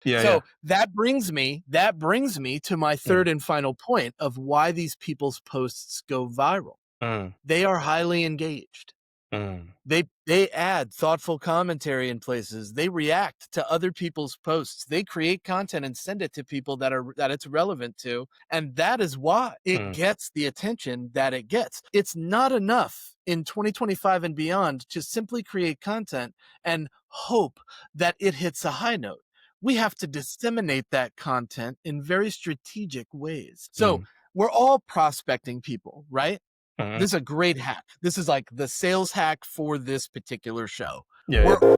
Yeah, So that brings me to my third and final point of why these people's posts go viral. They are highly engaged. They add thoughtful commentary in places. They react to other people's posts. They create content and send it to people that it's relevant to. And that is why it gets the attention that it gets. It's not enough in 2025 and beyond to simply create content and hope that it hits a high note. We have to disseminate that content in very strategic ways. So we're all prospecting people, right? This is a great hack. This is like the sales hack for this particular show. Yeah.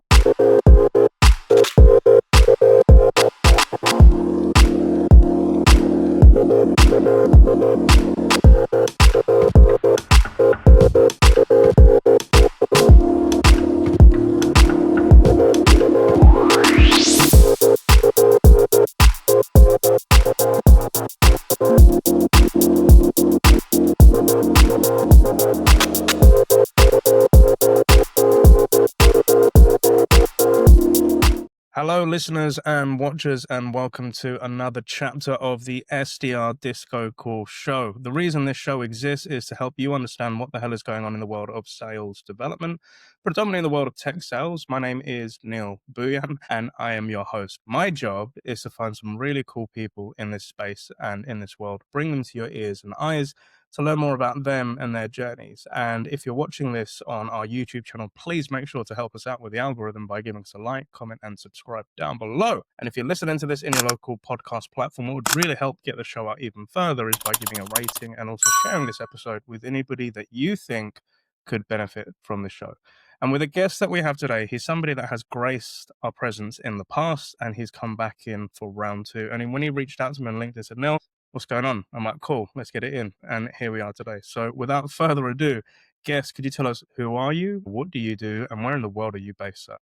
Hello, listeners and watchers, and welcome to another chapter of the SDR DiscoCall Show. The reason this show exists is to help you understand what the hell is going on in the world of sales development, predominantly in the world of tech sales. My name is Neil Bhuiyan, and I am your host. My job is to find some really cool people in this space and in this world, bring them to your ears and eyes, to learn more about them and their journeys. And if you're watching this on our YouTube channel, please make sure to help us out with the algorithm by giving us a like, comment, and subscribe down below. And if you're listening to this in your local podcast platform, what would really help get the show out even further is by giving a rating and also sharing this episode with anybody that you think could benefit from the show. And with a guest that we have today, he's somebody that has graced our presence in the past, and he's come back in for round two. And when he reached out to me on LinkedIn, said, Neil, what's going on? I'm like, cool, let's get it in. And here we are today. So without further ado, guest, could you tell us who are you, what do you do, and where in the world are you based at?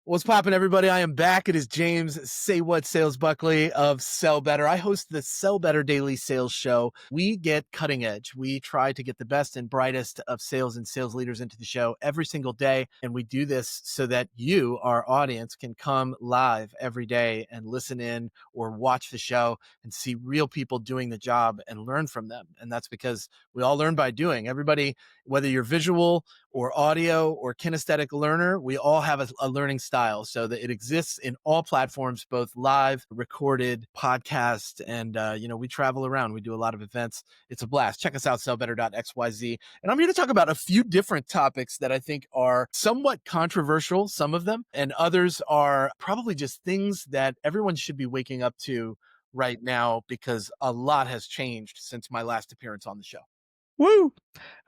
What's poppin', everybody? I am back. It is James Saywhatsales Buckley of Sell Better. I host the Sell Better Daily Sales Show. We get cutting edge. We try to get the best and brightest of sales and sales leaders into the show every single day. And we do this so that you, our audience, can come live every day and listen in or watch the show and see real people doing the job and learn from them. And that's because we all learn by doing. Everybody, whether you're visual or audio or kinesthetic learner, we all have a learning style, so that it exists in all platforms, both live, recorded, podcast, and we travel around. We do a lot of events. It's a blast. Check us out, sellbetter.xyz. And I'm here to talk about a few different topics that I think are somewhat controversial, some of them, and others are probably just things that everyone should be waking up to right now, because a lot has changed since my last appearance on the show. Woo!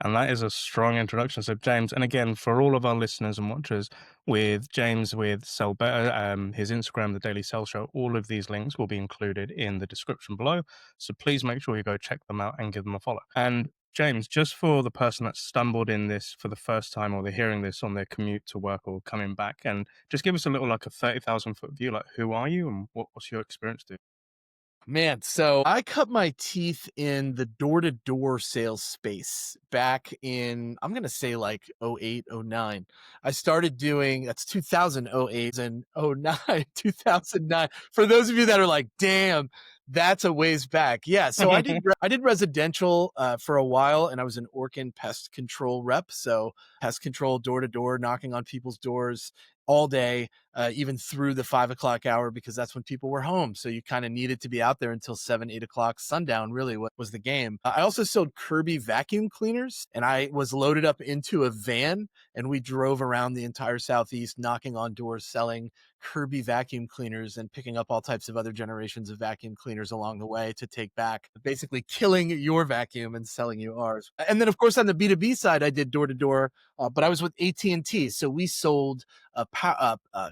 And that is a strong introduction. So James, and again, for all of our listeners and watchers, with James with Sell Better, his Instagram, The Daily Sales Show, all of these links will be included in the description below. So please make sure you go check them out and give them a follow. And James, just for the person that stumbled in this for the first time, or they're hearing this on their commute to work or coming back, and just give us a little, like a 30,000 foot view, like who are you and what's your experience doing? Man, so I cut my teeth in the door-to-door sales space back in, I'm going to say like 08, 09. I started doing, that's 2008 and 09, 2009. For those of you that are like, damn, that's a ways back. Yeah, so I did residential for a while, and I was an Orkin pest control rep. So pest control, door-to-door, knocking on people's doors all day, even through the 5 o'clock hour, because that's when people were home. So you kind of needed to be out there until 7, 8 o'clock, sundown, really what was the game. I also sold Kirby vacuum cleaners, and I was loaded up into a van, and we drove around the entire Southeast, knocking on doors, selling Kirby vacuum cleaners and picking up all types of other generations of vacuum cleaners along the way to take back, basically killing your vacuum and selling you ours. And then, of course, on the B2B side, I did door to door, but I was with AT&T. So we sold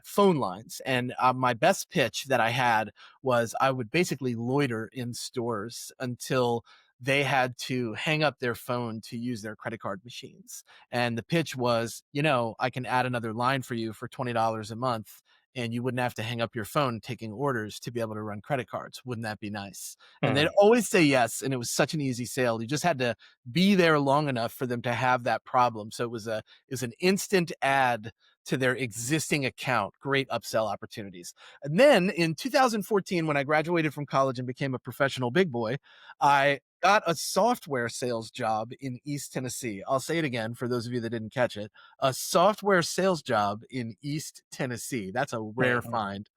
phone lines. And my best pitch that I had was I would basically loiter in stores until they had to hang up their phone to use their credit card machines. And the pitch was, I can add another line for you for $20 a month and you wouldn't have to hang up your phone taking orders to be able to run credit cards. Wouldn't that be nice? And they'd Mm. always say yes. And it was such an easy sale. You just had to be there long enough for them to have that problem. So it was an instant add to their existing account. Great upsell opportunities. And then in 2014, when I graduated from college and became a professional big boy, I got a software sales job in East Tennessee. I'll say it again for those of you that didn't catch it. A software sales job in East Tennessee. That's a rare Mm. find.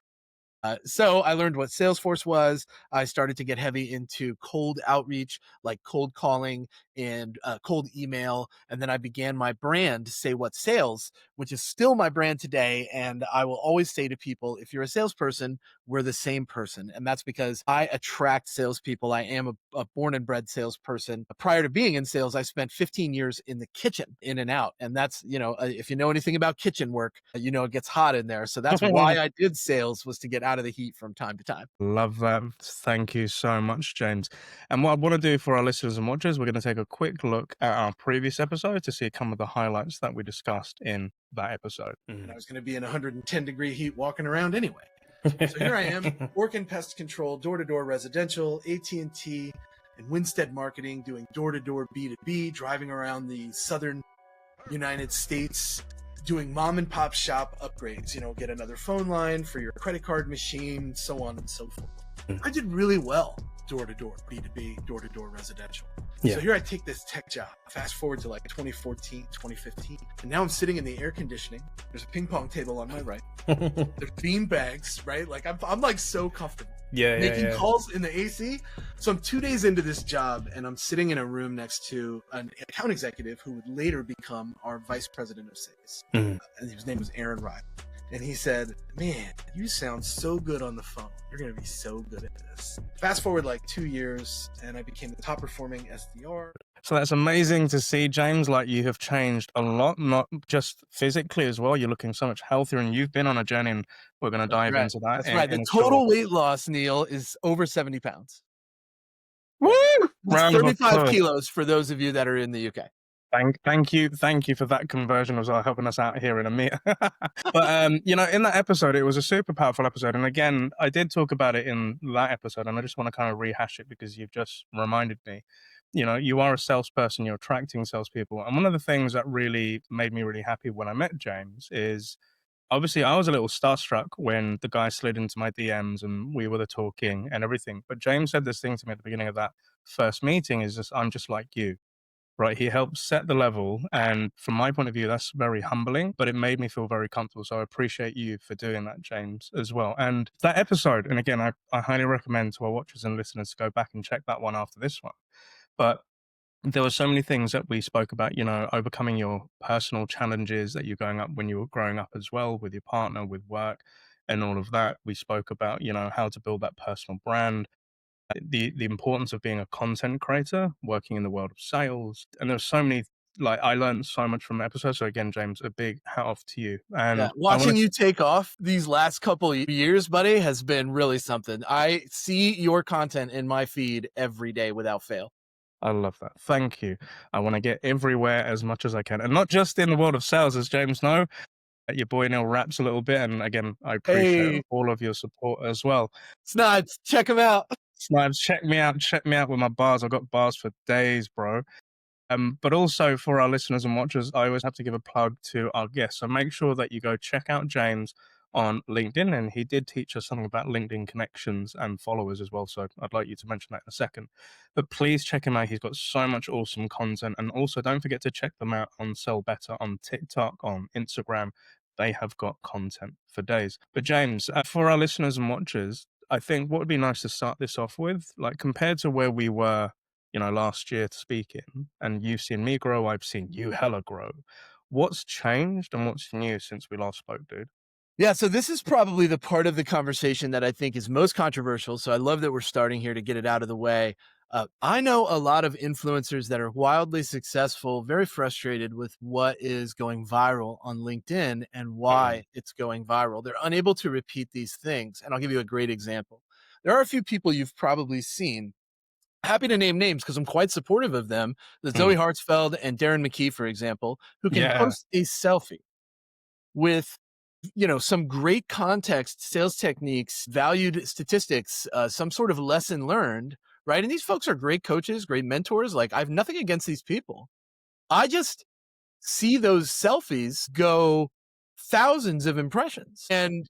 So I learned what Salesforce was. I started to get heavy into cold outreach, like cold calling and cold email. And then I began my brand, Saywhatsales, which is still my brand today. And I will always say to people, if you're a salesperson, we're the same person. And that's because I attract salespeople. I am a born and bred salesperson. Prior to being in sales, I spent 15 years in the kitchen, in and out. And that's, if you know anything about kitchen work, it gets hot in there. So that's why I did sales, was to get out of the heat from time to time. Love that. Thank you so much, James. And what I want to do for our listeners and watchers, we're going to take a quick look at our previous episode to see some of the highlights that we discussed in that episode. And I was going to be in 110-degree heat walking around anyway. So here I am, working pest control, door-to-door residential, AT&T, and Winstead Marketing, doing door-to-door B2B, driving around the southern United States, doing mom and pop shop upgrades, get another phone line for your credit card machine, so on and so forth. I did really well door-to-door B2B, door-to-door residential. Yeah. So here I take this tech job, fast forward to like 2014, 2015, and now I'm sitting in the air conditioning. There's a ping pong table on my right. There's bean bags, right? Like I'm like so comfortable. Making calls in the AC. So I'm 2 days into this job, and I'm sitting in a room next to an account executive who would later become our vice president of sales. And his name was Aaron Ryan. And he said, "Man, you sound so good on the phone. You're going to be so good at this." Fast forward like 2 years, and I became the top performing SDR. So that's amazing to see, James. Like, you have changed a lot, not just physically as well. You're looking so much healthier, and you've been on a journey, and we're going to dive into that. That's right. The total weight loss, Neil, is over 70 pounds. Woo! That's 35 kilos for those of you that are in the UK. Thank you for that conversion as well, helping us out here in a minute. But in that episode, it was a super powerful episode, and again, I did talk about it in that episode, and I just want to kind of rehash it because you've just reminded me. You are a salesperson, you're attracting salespeople, and one of the things that really made me really happy when I met James is, obviously, I was a little starstruck when the guy slid into my DMs and we were talking and everything. But James said this thing to me at the beginning of that first meeting: is just, I'm just like you. Right, he helped set the level, and from my point of view, that's very humbling, but it made me feel very comfortable. So I appreciate you for doing that, James, as well. And that episode, and again, I highly recommend to our watchers and listeners to go back and check that one after this one. But there were so many things that we spoke about, overcoming your personal challenges that you're going up when you were growing up as well, with your partner, with work, and all of that. We spoke about, how to build that personal brand, the importance of being a content creator, working in the world of sales. And there's so many, I learned so much from the episode. So again, James, a big hat off to you. And watching you take off these last couple of years, buddy, has been really something. I see your content in my feed every day without fail. I love that. Thank you. I want to get everywhere as much as I can, and not just in the world of sales, as James know. Your boy Neil raps a little bit, and again, I appreciate all of your support as well. Snipes, check him out. Snipes, check me out with my bars. I've got bars for days, bro. But also for our listeners and watchers, I always have to give a plug to our guests. So make sure that you go check out James on LinkedIn, and he did teach us something about LinkedIn connections and followers as well. So I'd like you to mention that in a second. But please check him out. He's got so much awesome content. And also don't forget to check them out on Sell Better on TikTok, on Instagram. They have got content for days. But James, for our listeners and watchers, I think what would be nice to start this off with, compared to where we were, last year speaking, and you've seen me grow, I've seen you hella grow. What's changed and what's new since we last spoke, dude? Yeah, so this is probably the part of the conversation that I think is most controversial. So I love that we're starting here to get it out of the way. I know a lot of influencers that are wildly successful, very frustrated with what is going viral on LinkedIn and why it's going viral. They're unable to repeat these things. And I'll give you a great example. There are a few people you've probably seen. Happy to name names because I'm quite supportive of them. There's Zoe Hartsfeld and Darren McKee, for example, who can post a selfie with some great context, sales techniques, valued statistics, some sort of lesson learned, right? And these folks are great coaches, great mentors. Like, I have nothing against these people. I just see those selfies go thousands of impressions and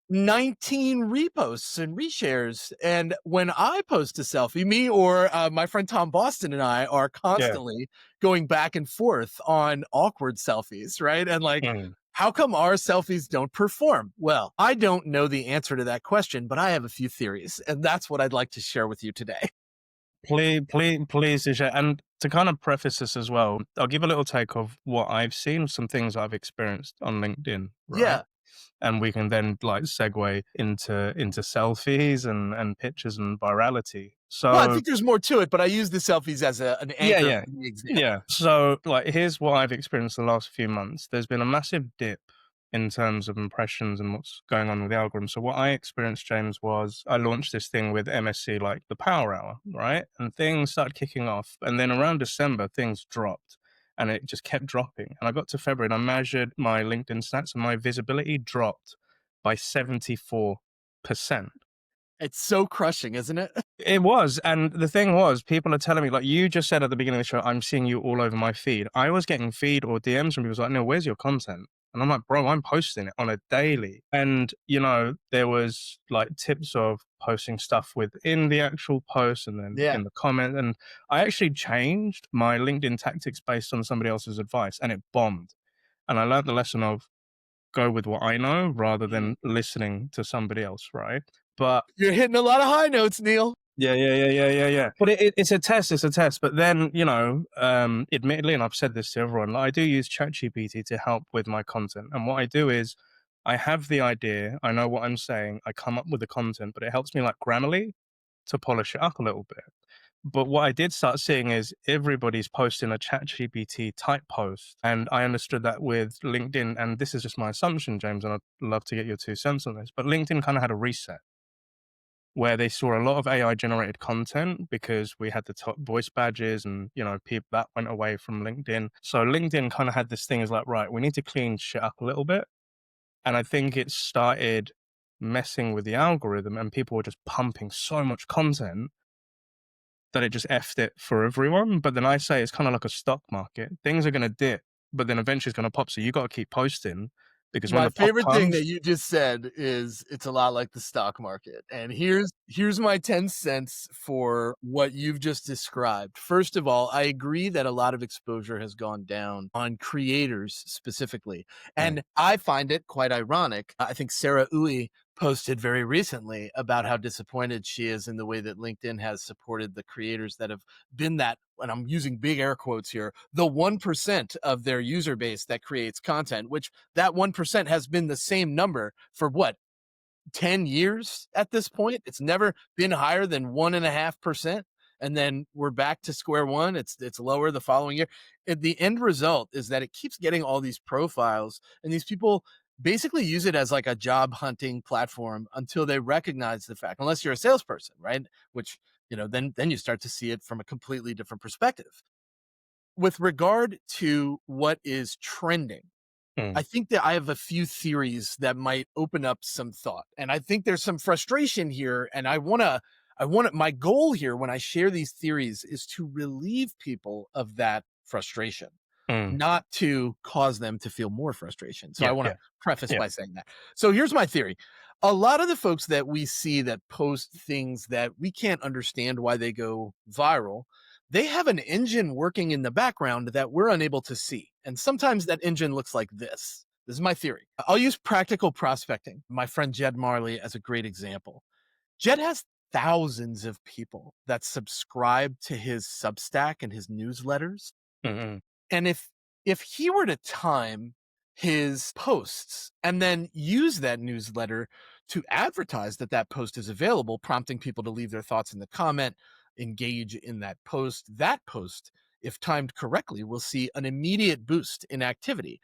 19 reposts and reshares. And when I post a selfie, me or my friend Tom Boston and I are Yeah. constantly going back and forth on awkward selfies, right? And like, Mm. how come our selfies don't perform? Well, I don't know the answer to that question, but I have a few theories, and that's what I'd like to share with you today. Please do share. And to kind of preface this as well, I'll give a little take of what I've seen, some things I've experienced on LinkedIn, right? Yeah. And we can then like segue into selfies and pictures and virality. Well, I So think there's more to it, but I use the selfies as an yeah, anchor yeah, for the yeah. example. So like, here's what I've experienced the last few months. There's been a massive dip in terms of impressions and what's going on with the algorithm. So what I experienced, James, was I launched this thing with MSC, like the Power Hour, right? And things started kicking off, and then around December, things dropped. And it just kept dropping. And I got to February and I measured my LinkedIn stats and my visibility dropped by 74%. It's so crushing, isn't it? It was, and the thing was, people are telling me, like you just said at the beginning of the show, I'm seeing you all over my feed. I was getting feed or DMs from people like, "No, where's your content?" And I'm like, "Bro, I'm posting it on a daily." And there was like tips of posting stuff within the actual post and then Yeah. in the comment. And I actually changed my LinkedIn tactics based on somebody else's advice, and it bombed. And I learned the lesson of go with what I know rather Mhm. than listening to somebody else, right? But You're hitting a lot of high notes, Neil. yeah. But it's a test. It's a test. But then, admittedly, and I've said this to everyone, like, I do use ChatGPT to help with my content. And what I do is I have the idea, I know what I'm saying, I come up with the content, but it helps me like Grammarly to polish it up a little bit. But what I did start seeing is everybody's posting a ChatGPT type post. And I understood that with LinkedIn, and this is just my assumption, James, and I'd love to get your 2 cents on this, but LinkedIn kind of had a reset where they saw a lot of AI generated content because we had the top voice badges and, people that went away from LinkedIn. So LinkedIn kind of had this thing is like, right, we need to clean shit up a little bit. And I think it started messing with the algorithm and people were just pumping so much content that it just effed it for everyone. But then I say it's kind of like a stock market. Things are going to dip, but then eventually it's going to pop. So you got to keep posting because when My the pop favorite thing comes, that you just said is it's a lot like the stock market. And here's my 10 cents for what you've just described. First of all, I agree that a lot of exposure has gone down on creators specifically. mm, And I find it quite ironic. I think Sarah Uy posted very recently about how disappointed she is in the way that LinkedIn has supported the creators that have been that, and I'm using big air quotes here, the 1% of their user base that creates content, which that 1% has been the same number for what, 10 years at this point? It's never been higher than 1.5%. And then we're back to square one. It's lower the following year. The end result is that it keeps getting all these profiles, and these people basically use it as like a job hunting platform until they recognize the fact, unless you're a salesperson, right? Which, then you start to see it from a completely different perspective. With regard to what is trending, I mm, think that I have a few theories that might open up some thought. And I think there's some frustration here. And my goal here when I share these theories is to relieve people of that frustration, mm, not to cause them to feel more frustration. So I yeah, want to yeah, preface yeah. by saying that. So here's my theory. A lot of the folks that we see that post things that we can't understand why they go viral, they have an engine working in the background that we're unable to see. And sometimes that engine looks like this. This is my theory. I'll use practical prospecting. My friend Jed Marley as a great example. Jed has thousands of people that subscribe to his Substack and his newsletters. Mm, And if he were to time his posts and then use that newsletter to advertise that that post is available, prompting people to leave their thoughts in the comment, engage in that post, if timed correctly, will see an immediate boost in activity,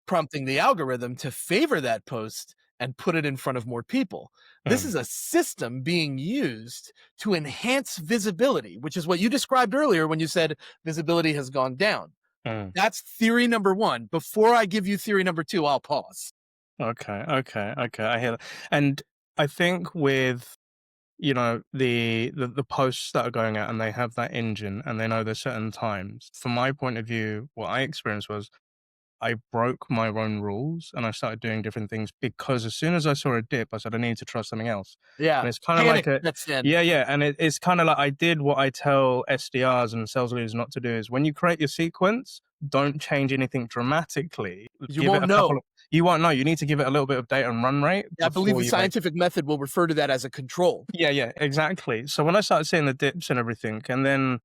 prompting the algorithm to favor that post and put it in front of more people. This mm, is a system being used to enhance visibility, which is what you described earlier when you said visibility has gone down. mm. That's theory number one. Before I give you theory number two, I'll pause. Okay, okay, okay. I hear that. And I think with, the posts that are going out and they have that engine and they know there's certain times. From my point of view, what I experienced was I broke my own rules and I started doing different things because as soon as I saw a dip, I said, I need to try something else. Yeah. And it's kind of like Panic a, sets in. yeah, yeah. And it's kind of like I did what I tell SDRs and sales leaders not to do is when you create your sequence, don't change anything dramatically. You Give it won't a couple know. of, you won't know. You need to give it a little bit of data and run rate I believe before the you make. scientific method will refer to that as a control. Yeah, yeah, exactly. So when I started seeing the dips and everything, and then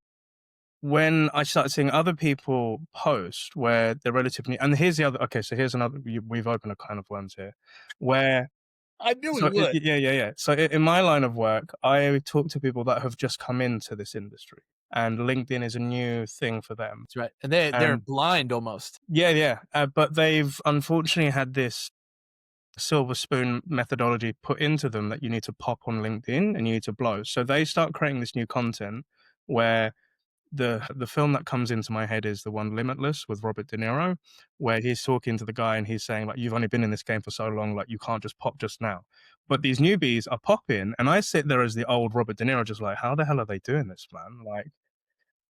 when I started seeing other people post where they're relatively, and here's the other. Okay, so here's another. We've opened a can of worms here, where I knew we so would. yeah, yeah, yeah. So in my line of work, I talk to people that have just come into this industry, and LinkedIn is a new thing for them. That's right. And they're And blind almost. yeah, yeah, but they've unfortunately had this silver spoon methodology put into them that you need to pop on LinkedIn and you need to blow. So they start creating this new content where the film that comes into my head is the one Limitless with Robert De Niro, where he's talking to the guy and he's saying like, "You've only been in this game for so long, like you can't just pop just now." But these newbies are popping, and I sit there as the old Robert De Niro, just like, "How the hell are they doing this, man?" Like,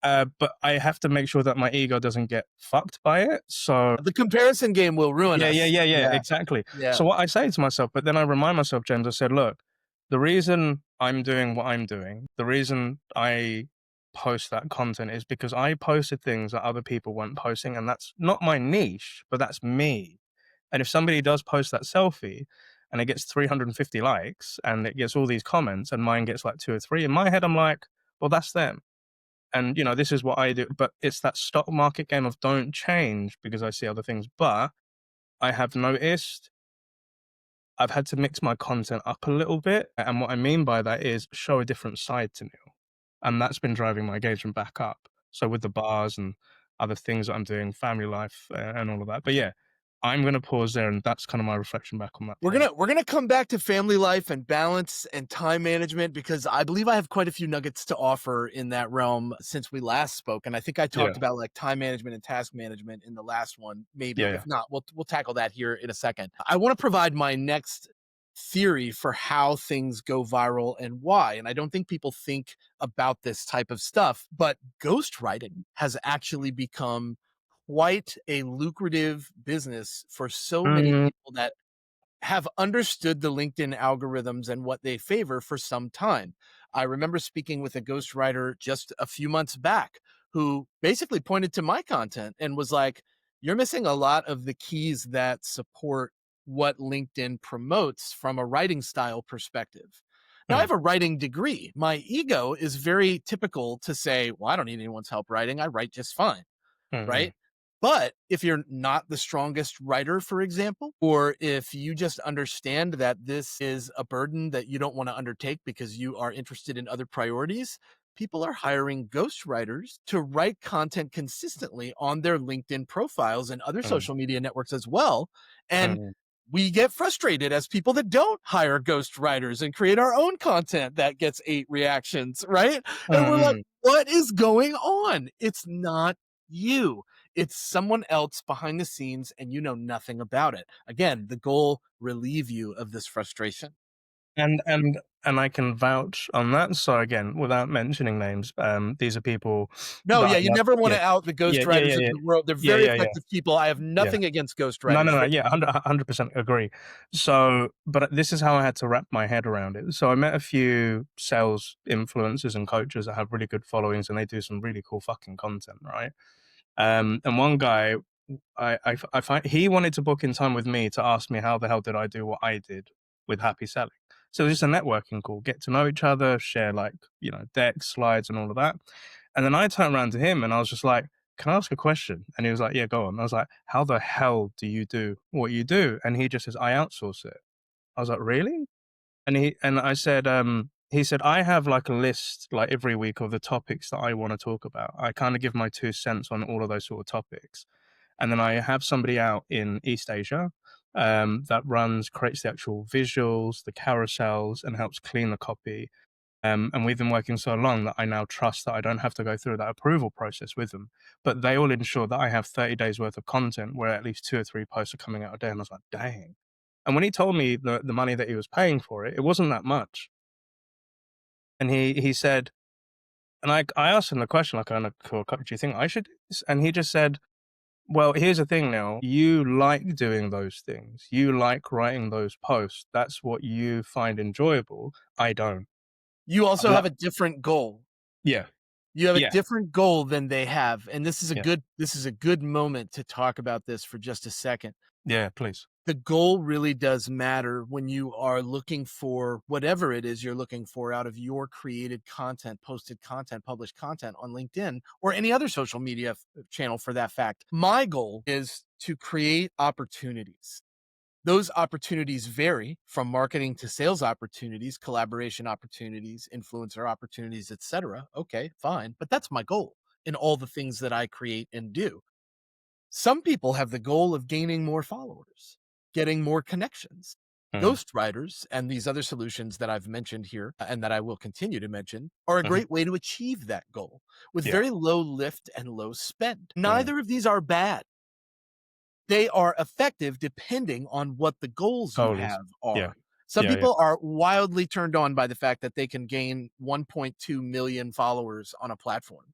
but I have to make sure that my ego doesn't get fucked by it. So The comparison game will ruin yeah, yeah, us. yeah, yeah, Yeah. exactly. Yeah. So what I say to myself, but then I remind myself, James, I said, look, the reason I'm doing what I'm doing, the reason I post that content is because I posted things that other people weren't posting, and that's not my niche, but that's me. And if somebody does post that selfie and it gets 350 likes and it gets all these comments and mine gets like two or three, in my head, I'm like, well, that's them. And this is what I do. But it's that stock market game of don't change because I see other things. But I have noticed I've had to mix my content up a little bit. And what I mean by that is show a different side to Neil. And that's been driving my engagement back up. So with the bars and other things that I'm doing, family life and all of that. But yeah, I'm going to pause there. And that's kind of my reflection back on that We're point. gonna we're gonna come back to family life and balance and time management because I believe I have quite a few nuggets to offer in that realm since we last spoke. And I think I Yeah. talked about like time management and task management in the last one. Maybe Yeah. if not, we'll tackle that here in a second. I want to provide my next theory for how things go viral and why. And I don't think people think about this type of stuff, but ghostwriting has actually become quite a lucrative business for so many Mm, people that have understood the LinkedIn algorithms and what they favor for some time. I remember speaking with a ghostwriter just a few months back who basically pointed to my content and was like, you're missing a lot of the keys that support what LinkedIn promotes from a writing style perspective. Now, I mm, have a writing degree. My ego is very typical to say, well, I don't need anyone's help writing. I write just fine, mm, right? But if you're not the strongest writer, for example, or if you just understand that this is a burden that you don't want to undertake because you are interested in other priorities, people are hiring ghostwriters to write content consistently on their LinkedIn profiles and other mm, social media networks as well. And mm, we get frustrated as people that don't hire ghostwriters and create our own content that gets 8 reactions, right? mm, And we're like, mm. what is going on? It's not you. It's someone else behind the scenes and you know nothing about it. Again, the goal relieve you of this frustration. And I can vouch on that. So again, without mentioning names, these are people No, that I yeah, you love. never want Yeah, to out the yeah, yeah, ghostwriters yeah, of yeah, the world. They're yeah, very yeah, yeah, effective people. I have yeah. nothing against No, no, ghostwriters. no. They Yeah, 100% agree. So, but this is how I had to wrap my head around it. So I met a few sales influencers and coaches that have really good followings, and they do some really cool fucking content, right? And one guy, I find he wanted to book in time with me to ask me how the hell did I do what I did with Happy Selling. So it was just a networking call, get to know each other, share like, decks, slides and all of that. And then I turned around to him and I was just like, can I ask a question? And he was like, yeah, go on. I was like, how the hell do you do what you do? And he just says, I outsource it. I was like, really? And I said, he said, I have like a list like every week of the topics that I want to talk about. I kind of give my 2 cents on all of those sort of topics. And then I have somebody out in East Asia that creates the actual visuals, the carousels, and helps clean the copy. And we've been working so long that I now trust that I don't have to go through that approval process with them. But they all ensure that I have 30 days worth of content where at least 2 or 3 posts are coming out a day. And I was like, dang. And when he told me the money that he was paying for it, it wasn't that much. And he said, and I asked him the question, like, kind of, cool, do you think I should do this? And he just said, well, here's the thing now. You like doing those things. You like writing those posts. That's what you find enjoyable. I don't. You I also like, have a different goal. yeah, You have a yeah, different goal than they have, and yeah, this is a good moment to talk about this for just a second. yeah, please. The goal really does matter when you are looking for whatever it is you're looking for out of your created content, posted content, published content on LinkedIn or any other social media channel for that fact. My goal is to create opportunities. Those opportunities vary from marketing to sales opportunities, collaboration opportunities, influencer opportunities, etc. Okay, fine, but that's my goal in all the things that I create and do. Some people have the goal of gaining more followers, getting more connections. Mm, Ghostwriters and these other solutions that I've mentioned here and that I will continue to mention are a hmm, great way to achieve that goal with yeah, very low lift and low spend. mm, Neither of these are bad. They are effective depending on what the goals you goal is. have Yeah, are. Some yeah, yeah. people are wildly turned on by the fact that they can gain 1.2 million followers on a platform.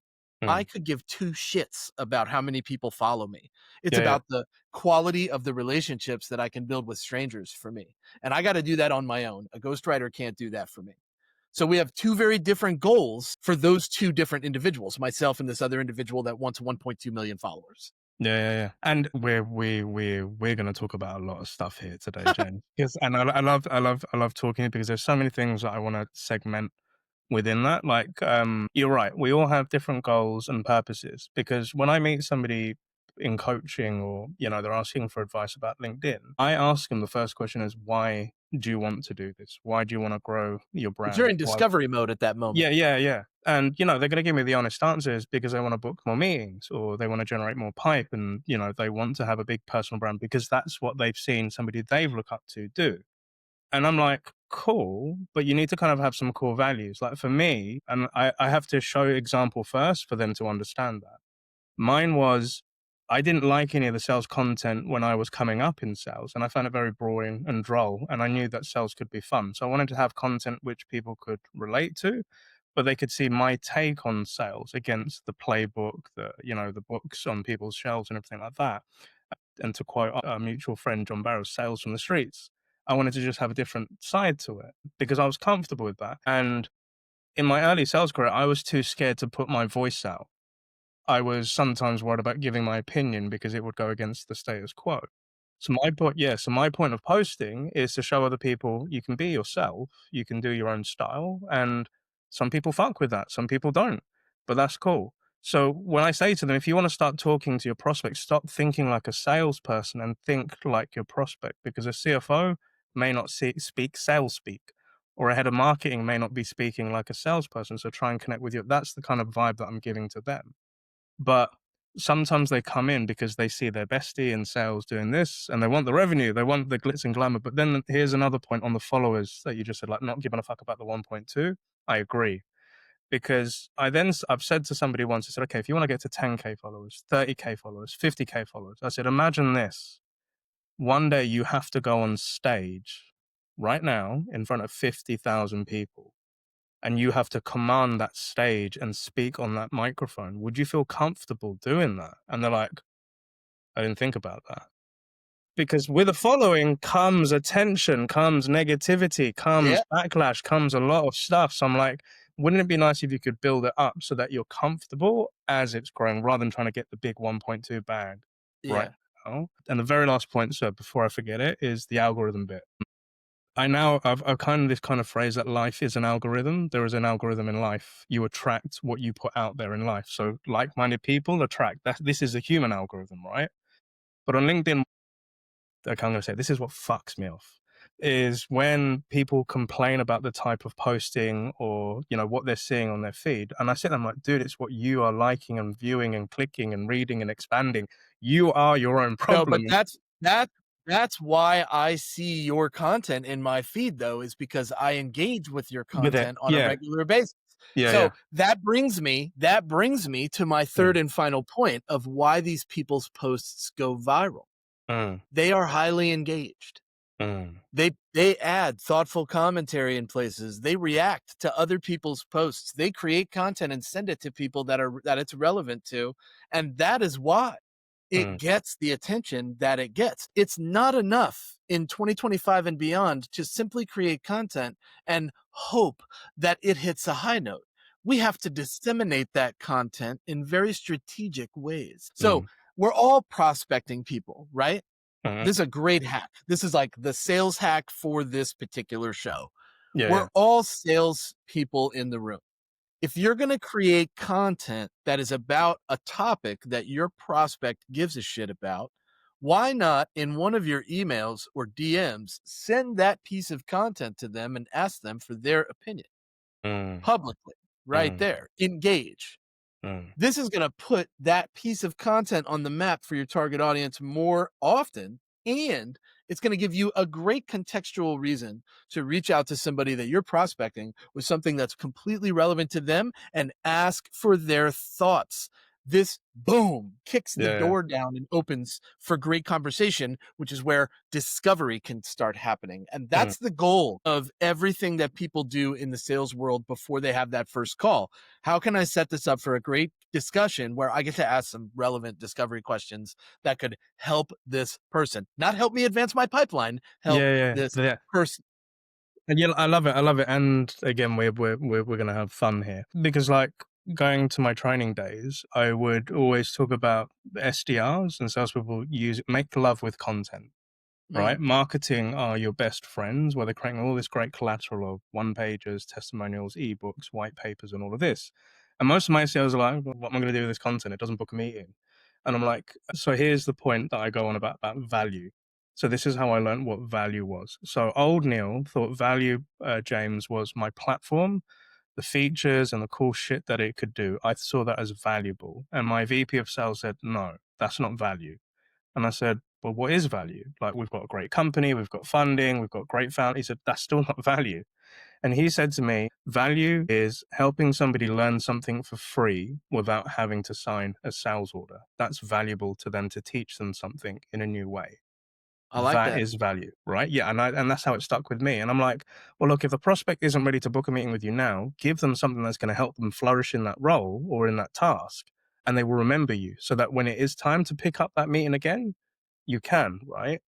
I Mm, could give two shits about how many people follow me. It's yeah, yeah, about the quality of the relationships that I can build with strangers for me. And I got to do that on my own. A ghostwriter can't do that for me. So we have two very different goals for those two different individuals, myself and this other individual that wants 1.2 million followers. yeah, yeah, yeah. And we're gonna talk about a lot of stuff here today, James. Yes, and I love talking because there's so many things that I want to segment within that. Like, you're right. We all have different goals and purposes because when I meet somebody in coaching or, they're asking for advice about LinkedIn, I ask them the first question is, why do you want to do this? Why do you want to grow your But you're brand? in Why? discovery mode at that moment. Yeah, yeah, yeah. And, they're going to give me the honest answers because they want to book more meetings or they want to generate more pipe and, they want to have a big personal brand because that's what they've seen somebody they've looked up to do. And I'm like, cool, but you need to kind of have some core values. Like for me, and I have to show example first for them to understand that. Mine was I didn't like any of the sales content when I was coming up in sales, and I found it very boring and droll. And I knew that sales could be fun. So I wanted to have content which people could relate to, but they could see my take on sales against the playbook, the books on people's shelves and everything like that. And to quote our mutual friend John Barrow's Sales from the Streets, I wanted to just have a different side to it because I was comfortable with that. And in my early sales career, I was too scared to put my voice out. I was sometimes worried about giving my opinion because it would go against the status quo. So my point of posting is to show other people you can be yourself, you can do your own style, and some people fuck with that, some people don't, but that's cool. So when I say to them, if you want to start talking to your prospects, stop thinking like a salesperson and think like your prospect, because a CFO may not speak sales speak, or a head of marketing may not be speaking like a salesperson. So try and connect with you. That's the kind of vibe that I'm giving to them. But sometimes they come in because they see their bestie in sales doing this and they want the revenue, they want the glitz and glamour. But then here's another point on the followers that you just said, like not giving a fuck about the 1.2. I agree. Because I've said to somebody once, I said, okay, if you want to get to 10K followers, 30K followers, 50K followers, I said, imagine this. One day you have to go on stage right now in front of 50,000 people and you have to command that stage and speak on that microphone, would you feel comfortable doing that? And they're like, I didn't think about that. Because with a following comes attention, comes negativity, Yeah, comes backlash, comes a lot of stuff. So I'm like, wouldn't it be nice if you could build it up so that you're comfortable as it's growing rather than trying to get the big 1.2 bag right yeah. now? And the very last point, sir, before I forget it, is the algorithm bit. I've kind of this kind of phrase that life is an algorithm. There is an algorithm in life. You attract what you put out there in life. So like-minded people attract that. This is a human algorithm, right? But on LinkedIn, like I'm going to say, this is what fucks me off is when people complain about the type of posting or, what they're seeing on their feed. And I sit there, I'm like, dude, it's what you are liking and viewing and clicking and reading and expanding. You are your own No, but problem that's why I see your content in my feed though, is because I engage with your with it. content on a Yeah. regular basis. Yeah. So Yeah. that brings me to my third Mm, and final point of why these people's posts go viral. mm, They are highly engaged. Mm, They add thoughtful commentary in places. They react to other people's posts. They create content and send it to people that it's relevant to, and that is why it mm, gets the attention that it gets. It's not enough in 2025 and beyond to simply create content and hope that it hits a high note. We have to disseminate that content in very strategic ways. So, mm, we're all prospecting people, right? mhm. This is a great hack. This is like the sales hack for this particular show. Yeah, We're yeah. all sales people in the room. If you're going to create content that is about a topic that your prospect gives a shit about, why not in one of your emails or DMs send that piece of content to them and ask them for their opinion Mm, publicly right mm, there? Engage. mm. This is gonna put that piece of content on the map for your target audience more often, and it's gonna give you a great contextual reason to reach out to somebody that you're prospecting with something that's completely relevant to them and ask for their thoughts. This, boom, kicks the Yeah, yeah. door down and opens for great conversation, which is where discovery can start happening. And Mm. that's the goal of everything that people do in the sales world before they have that first call. How can I set this up for a great discussion where I get to ask some relevant discovery questions that could help this person, not help me advance my pipeline, help Yeah, yeah, this yeah. person. And yeah, I love it. I love it. And again, we're gonna have fun here because, like, going to my training days, I would always talk about SDRs and salespeople use make love with content. Mm, Right? Marketing are your best friends, where they're creating all this great collateral of one pages, testimonials, ebooks, white papers, and all of this. And most of my SEOs are like, "Well, what am I going to do with this content? It doesn't book a meeting." And I'm like, so here's the point that I go on about value. So this is how I learned what value was. So old Neil thought value, James, was my platform, the features and the cool shit that it could do. I saw that as valuable. And my VP of sales said, no, that's not value. And I said, well, what is value? Like, we've got a great company, we've got funding, we've got great found. He said, that's still not value. And he said to me, value is helping somebody learn something for free without having to sign a sales order. That's valuable to them to teach them something in a new way. I like That that. is value, right? Yeah. And that's how it stuck with me. And I'm like, well, look, if the prospect isn't ready to book a meeting with you now, give them something that's going to help them flourish in that role or in that task. And they will remember you so that when it is time to pick up that meeting again, you can, right?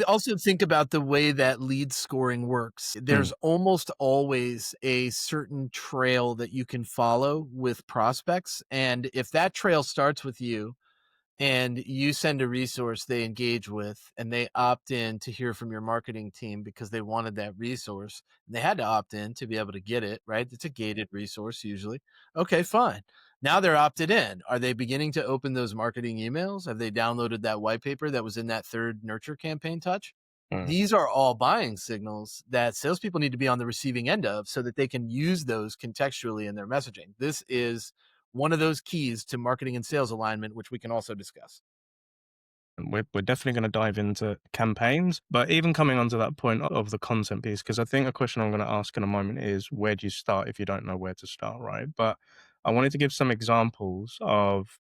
Also think about the way that lead scoring works. Mm, There's almost always a certain trail that you can follow with prospects. And if that trail starts with you, and you send a resource they engage with and they opt in to hear from your marketing team because they wanted that resource and they had to opt in to be able to get it, right? It's a gated resource usually. Okay, fine. Now they're opted in. Are they beginning to open those marketing emails? Have they downloaded that white paper that was in that third nurture campaign touch? mm. These are all buying signals that salespeople need to be on the receiving end of so that they can use those contextually in their messaging. This is one of those keys to marketing and sales alignment, which we can also discuss. And we're definitely going to dive into campaigns, but even coming onto that point of the content piece, because I think a question I'm going to ask in a moment is where do you start if you don't know where to start, right? But I wanted to give some examples of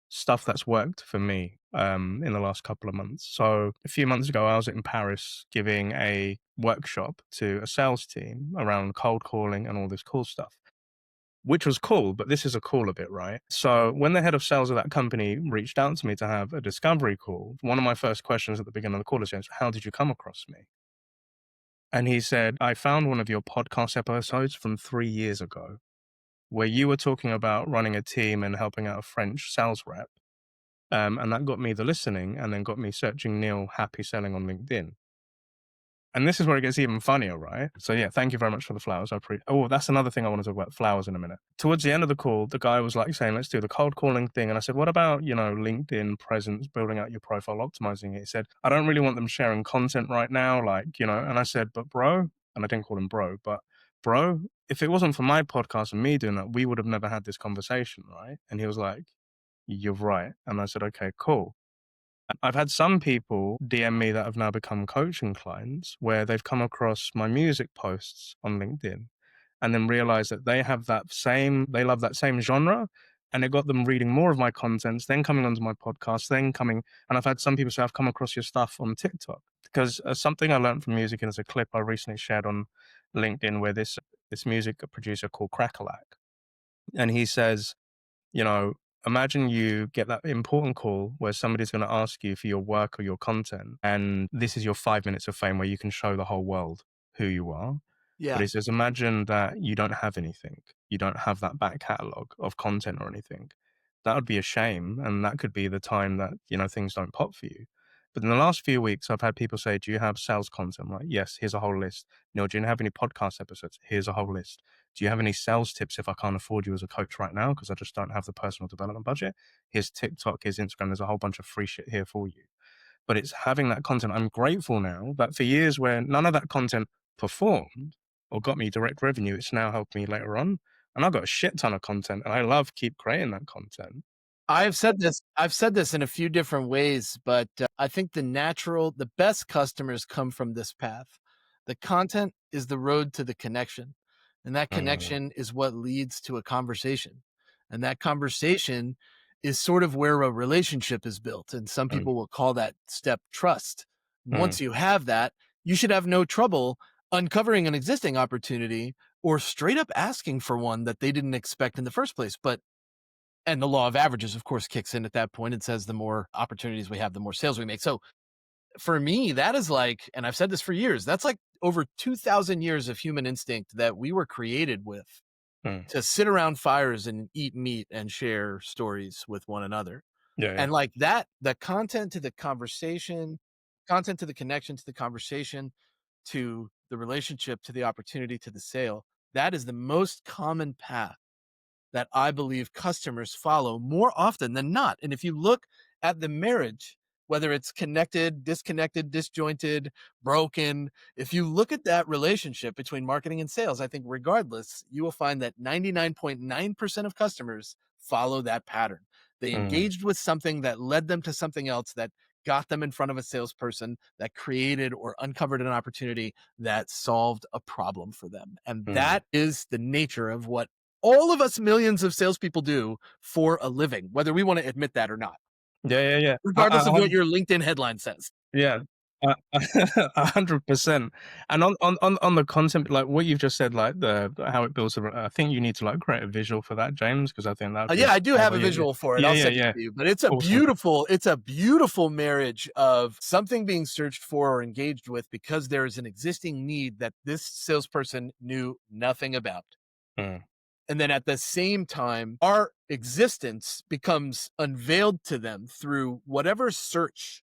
stuff that's worked for me in the last couple of months. So a few months ago, I was in Paris giving a workshop to a sales team around cold calling and all this cool stuff, which was cool, but this is a cooler bit, right? So when the head of sales of that company reached out to me to have a discovery call, one of my first questions at the beginning of the call is, how did you come across me? And he said, I found one of your podcast episodes from 3 years ago where you were talking about running a team and helping out a French sales rep. And that got me the listening and then got me searching Neil Happy Selling on LinkedIn. And this is where it gets even funnier, right? So yeah, thank you very much for the flowers. Oh, that's another thing I want to talk about, flowers in a minute. Towards the end of the call, the guy was like saying, let's do the cold calling thing. And I said, what about, LinkedIn presence, building out your profile, optimizing it? He said, I don't really want them sharing content right now. And I said, but bro, and I didn't call him bro, but bro, if it wasn't for my podcast and me doing that, we would have never had this conversation, right? And he was like, you're right. And I said, okay, cool. I've had some people DM me that have now become coaching clients where they've come across my music posts on LinkedIn and then realized that they love that same genre. And it got them reading more of my contents, then coming onto my podcast, and I've had some people say, I've come across your stuff on TikTok. because something I learned from music is a clip I recently shared on LinkedIn where this music producer called Crackalack, and he says, you know, imagine you get that important call where somebody's going to ask you for your work or your content, and this is your 5 minutes of fame where you can show the whole world who you are. But Yeah. he says, imagine that you don't have anything. You don't have that back catalog of content or anything. That would be a shame. And that could be the time that, things don't pop for you. But in the last few weeks, I've had people say, do you have sales content? I'm like, yes, here's a whole list. Neil, do you have any podcast episodes? Here's a whole list. Do you have any sales tips if I can't afford you as a coach right now because I just don't have the personal development budget? Here's TikTok, here's Instagram. There's a whole bunch of free shit here for you. But it's having that content. I'm grateful now that for years where none of that content performed or got me direct revenue, it's now helped me later on. And I've got a shit ton of content and I love keep creating that content. I've said this in a few different ways, but I think the best customers come from this path. The content is the road to the connection, and that Mm, connection is what leads to a conversation. And that conversation is sort of where a relationship is built. And some mm, people will call that step trust. mm, Once you have that, you should have no trouble uncovering an existing opportunity or straight up asking for one that they didn't expect in the first place. And the law of averages, of course, kicks in at that point and says the more opportunities we have, the more sales we make. So for me, that is like, and I've said this for years, that's like over 2,000 years of human instinct that we were created with mm. to sit around fires and eat meat and share stories with one another. Yeah, yeah. And like that, the content to the conversation, content to the connection to the conversation, to the relationship, to the opportunity, to the sale, that is the most common path that I believe customers follow more often than not. And if you look at the marriage, whether it's connected, disconnected, disjointed, broken, if you look at that relationship between marketing and sales, I think regardless, you will find that 99.9% of customers follow that pattern. They Mm, engaged with something that led them to something else that got them in front of a salesperson that created or uncovered an opportunity that solved a problem for them. And mm. that is the nature of what all of us millions of salespeople do for a living, whether we want to admit that or not, Yeah, yeah, yeah. regardless of what your LinkedIn headline says. Yeah, 100%. And on the content, like what you've just said, like the how it builds. I think you need to like create a visual for that, James, because I think that'd be Yeah, I do have powerful. a Yeah, yeah, visual for it. yeah, I'll yeah, send it yeah. to you, but Awesome. it's a beautiful marriage of something being searched for or engaged with because there is an existing need that this salesperson knew nothing about. Mm. And then at the same time, our existence becomes unveiled to them through whatever search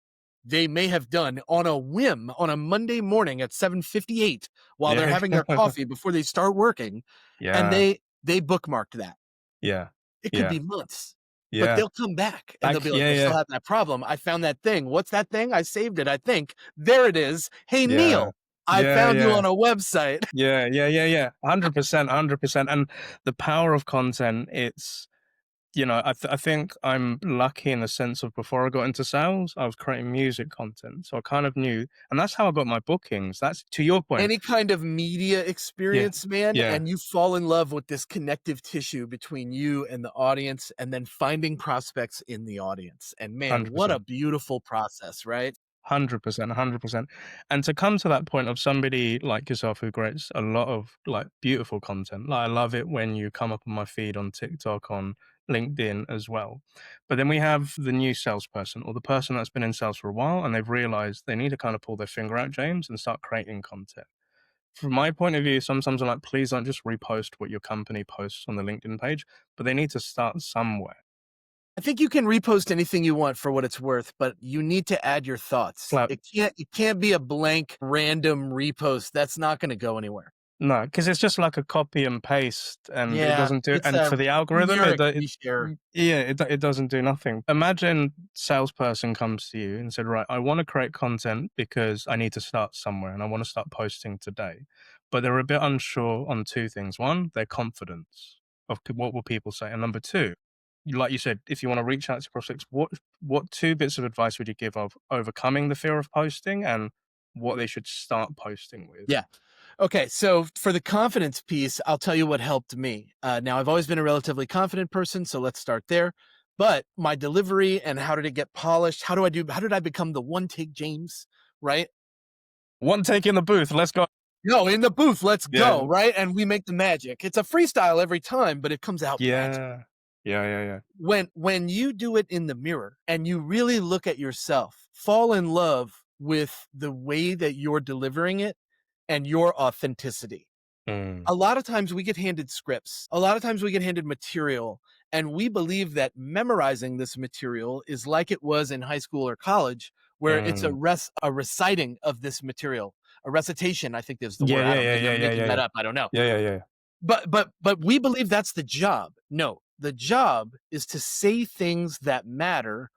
they may have done on a whim on a Monday morning at 7:58 while they're Yeah, having their coffee before they start working, and yeah, they bookmarked that. yeah, It could yeah, be months, but yeah. they'll come back and they'll be like, Yeah, "I still yeah, have that problem. I found that thing. What's that thing? I saved it, I think. There it is. Hey, yeah, Neil, I yeah, found you yeah. on a website." Yeah, yeah, yeah, yeah. 100%, 100%. And the power of content, it's, I think I'm lucky in the sense of before I got into sales, I was creating music content. So I kind of knew, and that's how I got my bookings. That's to your point. Any kind of media Yeah, experience, man, yeah, and you fall in love with this connective tissue between you and the audience, and then finding prospects in the audience. And man, what a 100%. beautiful process, right? 100%, 100%. And to come to that point of somebody like yourself who creates a lot of like beautiful content, like I love it when you come up on my feed on TikTok, on LinkedIn as well. But then we have the new salesperson or the person that's been in sales for a while and they've realized they need to kind of pull their finger out, James, and start creating content. From my point of view, sometimes I'm like, please don't just repost what your company posts on the LinkedIn page, but they need to start somewhere. I think you can repost anything you want for what it's worth, but you need to add your thoughts. Like, It can't be a blank random repost. That's not going to go anywhere. no, because it's just like a copy and paste, and it Yeah, doesn't do. it's And a for the algorithm, generic reshare. yeah, it doesn't do nothing. Imagine salesperson comes to you and said, "Right, I want to create content because I need to start somewhere, and I want to start posting today." But they're a bit unsure on two things. One, their confidence of what will people say, and number two, like you said, if you want to reach out to prospects, what two bits of advice would you give of overcoming the fear of posting and what they should start posting with? Yeah. Okay, so for the confidence piece, I'll tell you what helped me. Now, I've always been a relatively confident person, so let's start there. But my delivery and how did it get polished? How did I become the one take James? Right? One take in the booth. Let's go. No, in the booth, let's Yeah. go, right? And we make the magic. It's a freestyle every time, but it comes out magic. Yeah. Yeah. Yeah. Yeah. When you do it in the mirror and you really look at yourself, fall in love with the way that you're delivering it and your authenticity. Mm, A lot of times we get handed scripts. A lot of times we get handed material, and we believe that memorizing this material is like it was in high school or college, where it's mm. a reciting of this material. A recitation, I think is the Yeah. word. I Yeah. don't Yeah. think Yeah. I'm Yeah. making Yeah. that Yeah. up. I don't know. Yeah. Yeah. Yeah. But we believe that's the job. No, the job is to say things that matter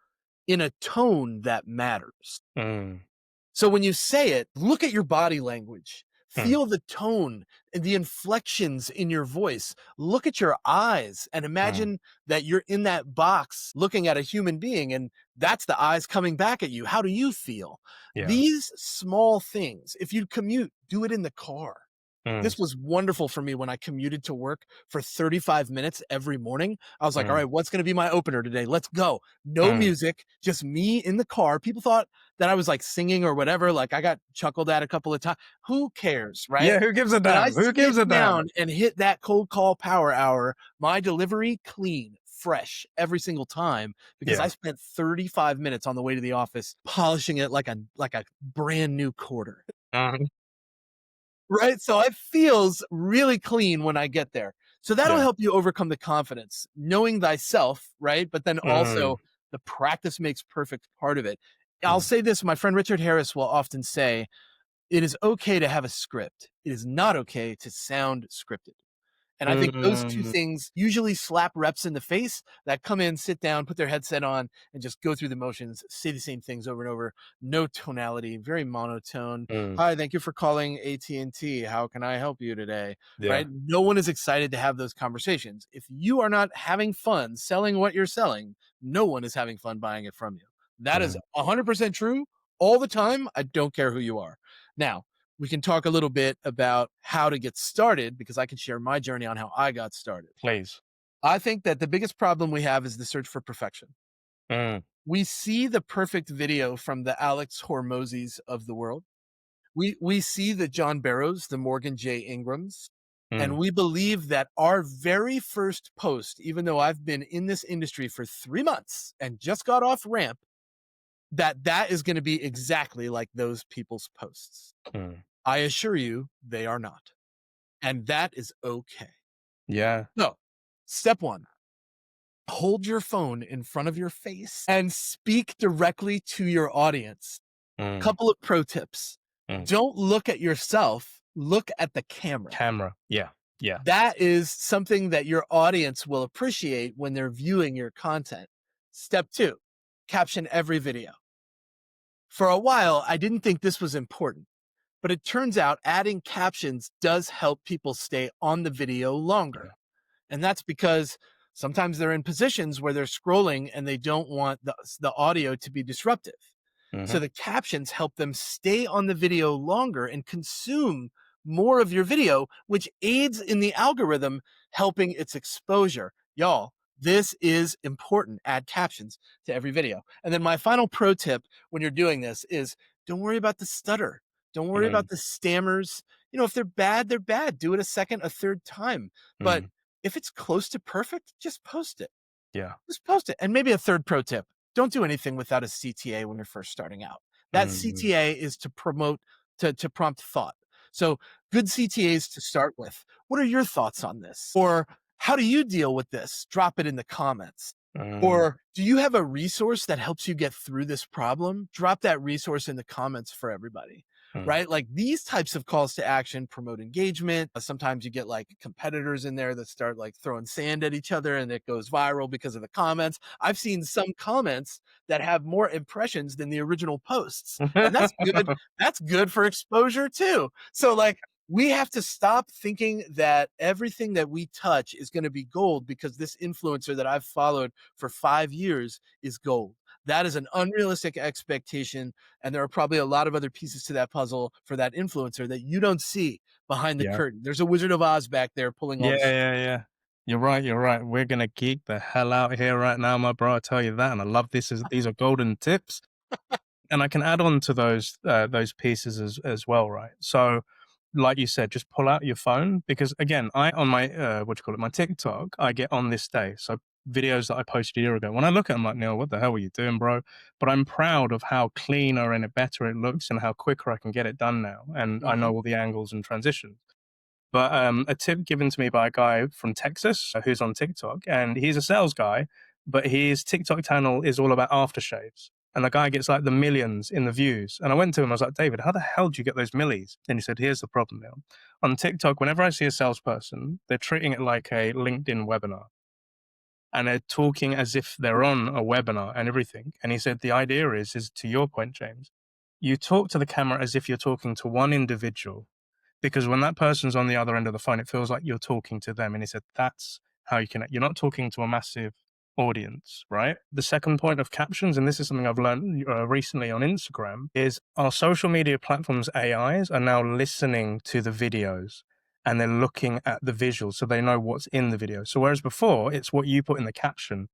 in a tone that matters. Mm, So when you say it, look at your body language. mm, Feel the tone and the inflections in your voice. Look at your eyes and mm. imagine that you're in that box looking at a human being and that's the eyes coming back at you. How do you feel? Yeah. These small things, if you commute, do it in the car. Mm, This was wonderful for me when I commuted to work for 35 minutes every morning. I was like, all mm, right, what's going to be my opener today? Let's go. No mm. music, just me in the car. People thought that I was like singing or whatever. Like I got chuckled at a couple of times. Who cares, right? Yeah. Who gives a When I damn? Who gives sit a damn? down and hit that cold call power hour, my delivery clean, fresh every single time because Yeah. I spent 35 minutes on the way to the office polishing it like a brand new quarter. Mhm. Right? So it feels really clean when I get there. So that'll Yeah. help you overcome the confidence, knowing thyself, right? But then Mm, also the practice makes perfect part of it. I'll mm, say this, my friend Richard Harris will often say, it is okay to have a script. It is not okay to sound scripted. And I think those two mm, things usually slap reps in the face that come in, sit down, put their headset on, and just go through the motions, say the same things over and over. No tonality, very monotone. mm. Hi, thank you for calling AT&T. How can I help you today? Yeah. Right? No one is excited to have those conversations. If you are not having fun selling what you're selling, no one is having fun buying it from you. That is Mm, 100% true all the time. I don't care who you are. Now, we can talk a little bit about how to get started because I can share my journey on how I got started. please. I think that the biggest problem we have is the search for perfection. Mm, We see the perfect video from the Alex Hormozis of the world. We see the John Barrows, the Morgan J. Ingrams, and mm, we believe that our very first post, even though I've been in this industry for 3 months and just got off ramp, that is going to be exactly like those people's posts. mm. I assure you they are not. And that is okay. Yeah. So, step one, hold your phone in front of your face and speak directly to your audience. Mm, Couple of pro tips. mm. Don't look at yourself, look at the camera. Camera. Yeah. Yeah. That is something that your audience will appreciate when they're viewing your content. Step two, caption every video. For a while, I didn't think this was important, but it turns out adding captions does help people stay on the video longer. Yeah. And that's because sometimes they're in positions where they're scrolling and they don't want the audio to be disruptive. So Mhm. the captions help them stay on the video longer and consume more of your video, which aids in the algorithm, helping its exposure. Y'all, this is important. Add captions to every video. And then my final pro tip when you're doing this is don't worry about the stutter. Don't worry Mm, about the stammers. You know, if they're bad, they're bad. Do it a second, a third time. But mm. if it's close to perfect, just post it. Yeah. Just post it. And maybe a third pro tip. Don't do anything without a CTA when you're first starting out. That Mm, CTA is to promote to prompt thought. So good CTAs to start with. What are your thoughts on this? Or how do you deal with this? Drop it in the comments. mm, Or do you have a resource that helps you get through this problem? Drop that resource in the comments for everybody, mm. right? Like these types of calls to action promote engagement. Sometimes you get like competitors in there that start like throwing sand at each other and it goes viral because of the comments. I've seen some comments that have more impressions than the original posts. And that's good. That's good for exposure too. So like we have to stop thinking that everything that we touch is going to be gold because this influencer that I've followed for 5 years is gold. That is an unrealistic expectation. And there are probably a lot of other pieces to that puzzle for that influencer that you don't see behind the Yeah. curtain. There's a Wizard of Oz back there pulling all Yeah, the strings. yeah, yeah. You're right, you're right. We're gonna geek the hell out here right now, my bro, I tell you that, and I love this is these are golden tips. And I can add on to those pieces as well, right? So, like you said, just pull out your phone because again, I on my what do you call it, my TikTok, I get on this day. So videos that I posted a year ago. When I look at them, like Neil, what the hell were you doing, bro? But I'm proud of how cleaner and better it looks and how quicker I can get it done now. And I Mhm. know all the angles and transitions. But a tip given to me by a guy from Texas who's on TikTok, and he's a sales guy, but his TikTok channel is all about aftershaves. And the guy gets like the millions in the views. And I went to him, I was like, David, how the hell do you get those millies? And he said, here's the problem now. On TikTok, whenever I see a salesperson, they're treating it like a LinkedIn webinar and they're talking as if they're on a webinar and everything. And he said, the idea is to your point, James, you talk to the camera as if you're talking to one individual because when that person's on the other end of the phone, it feels like you're talking to them. And he said, that's how you connect. You're not talking to a massive audience, right? The second point of captions, and this is something I've learned recently on Instagram, is our social media platforms' AIs are now listening to the videos and they're looking at the visuals so they know what's in the video. So whereas before, it's what you put in the caption,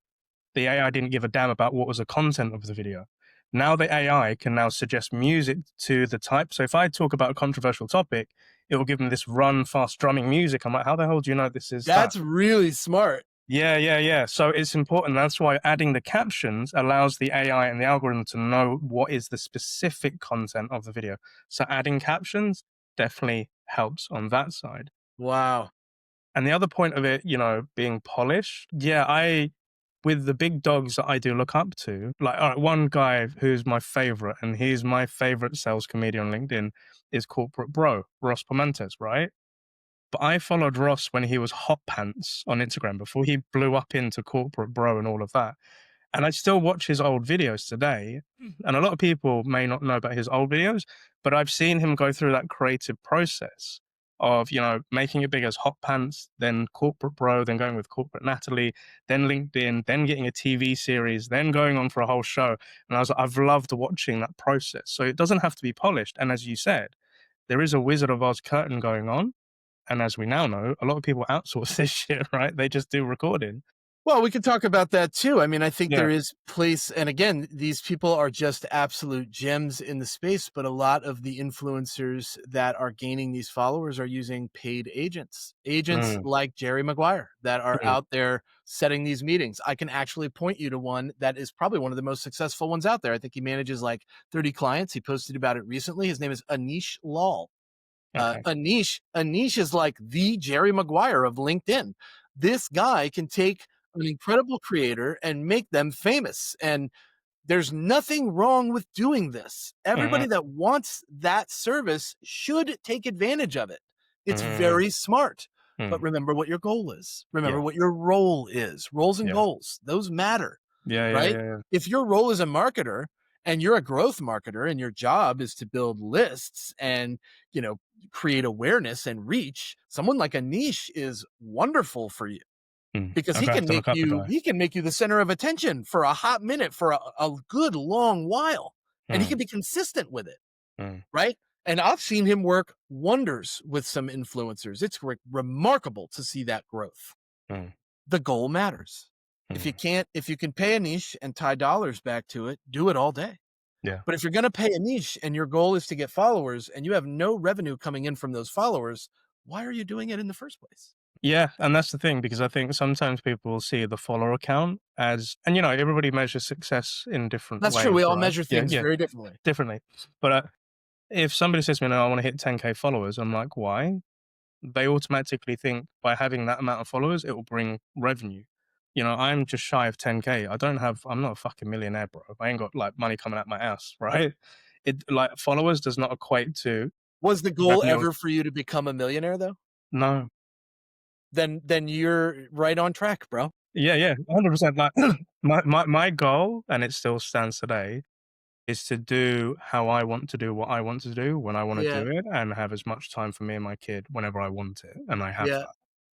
the AI didn't give a damn about what was the content of the video. Now the AI can now suggest music to the type. So if I talk about a controversial topic, it will give them this run fast drumming music. I'm like, how the hell do you know this is that? That's really smart. Yeah, yeah, yeah. So it's important. That's why adding the captions allows the AI and the algorithm to know what is the specific content of the video. So adding captions definitely helps on that side. Wow. And the other point of it, being polished, yeah, with the big dogs that I do look up to, like, all right, one guy who's my favorite, and he's my favorite sales comedian on LinkedIn, is Corporate Bro, Ross Pimenez, right? But I followed Ross when he was Hot Pants on Instagram before he blew up into Corporate Bro and all of that. And I still watch his old videos today. And a lot of people may not know about his old videos, but I've seen him go through that creative process of, making it big as Hot Pants, then Corporate Bro, then going with Corporate Natalie, then LinkedIn, then getting a TV series, then going on for a whole show. And I was like, I've loved watching that process. So it doesn't have to be polished. And as you said, there is a Wizard of Oz curtain going on. And as we now know, a lot of people outsource this shit, right? They just do recording. Well, we could talk about that too. I mean, I think Yeah. there is place, and again, these people are just absolute gems in the space, but a lot of the influencers that are gaining these followers are using paid agents. Agents Mm, like Jerry Maguire that are mm, out there setting these meetings. I can actually point you to one that is probably one of the most successful ones out there. I think he manages like 30 clients. He posted about it recently. His name is Anish Lal. okay. Anish is like the Jerry Maguire of LinkedIn. This guy can take an incredible creator and make them famous. And there's nothing wrong with doing this. Mhm, Everybody that wants that service should take advantage of it. It's mhm, very smart. But mm. remember what your goal is. Remember Yeah, what your role is. Roles and yeah. goals, those matter, Yeah, yeah, right? yeah, yeah. If your role is a marketer and you're a growth marketer and your job is to build lists and, you know, create awareness and reach, someone like a niche is wonderful for you because I'm gonna have to look up the guy. he can make you the center of attention for a hot minute for a good long while, and he Mm, can be consistent with it, mm, right? And I've seen him work wonders with some influencers. It's remarkable to see that growth. mm, The goal matters. mm. If you can pay a niche and tie dollars back to it, do it all day. Yeah. But if you're going to pay a niche and your goal is to get followers and you have no revenue coming in from those followers, why are you doing it in the first place? Yeah, and that's the thing because I think sometimes people will see the follower count as and, everybody measures success in different That's true. ways, We all right? measure Yeah, things yeah, very differently. differently. But, if somebody says to me, "No, I wanna hit 10K followers," I'm like, "Why?" They automatically think by having that amount of followers, it will bring revenue. I'm just shy of 10K. I'm not a fucking millionaire, bro. I ain't got like money coming out my ass, right? It like followers does not equate to Was the goal revenue. ever for you to become a millionaire though? No. Then you're right on track, bro. Yeah, yeah, 100%. Like my goal, and it still stands today, is to do how I want to do what I want to do when I want to Yeah. do it, and have as much time for me and my kid whenever I want it, and I have Yeah. that.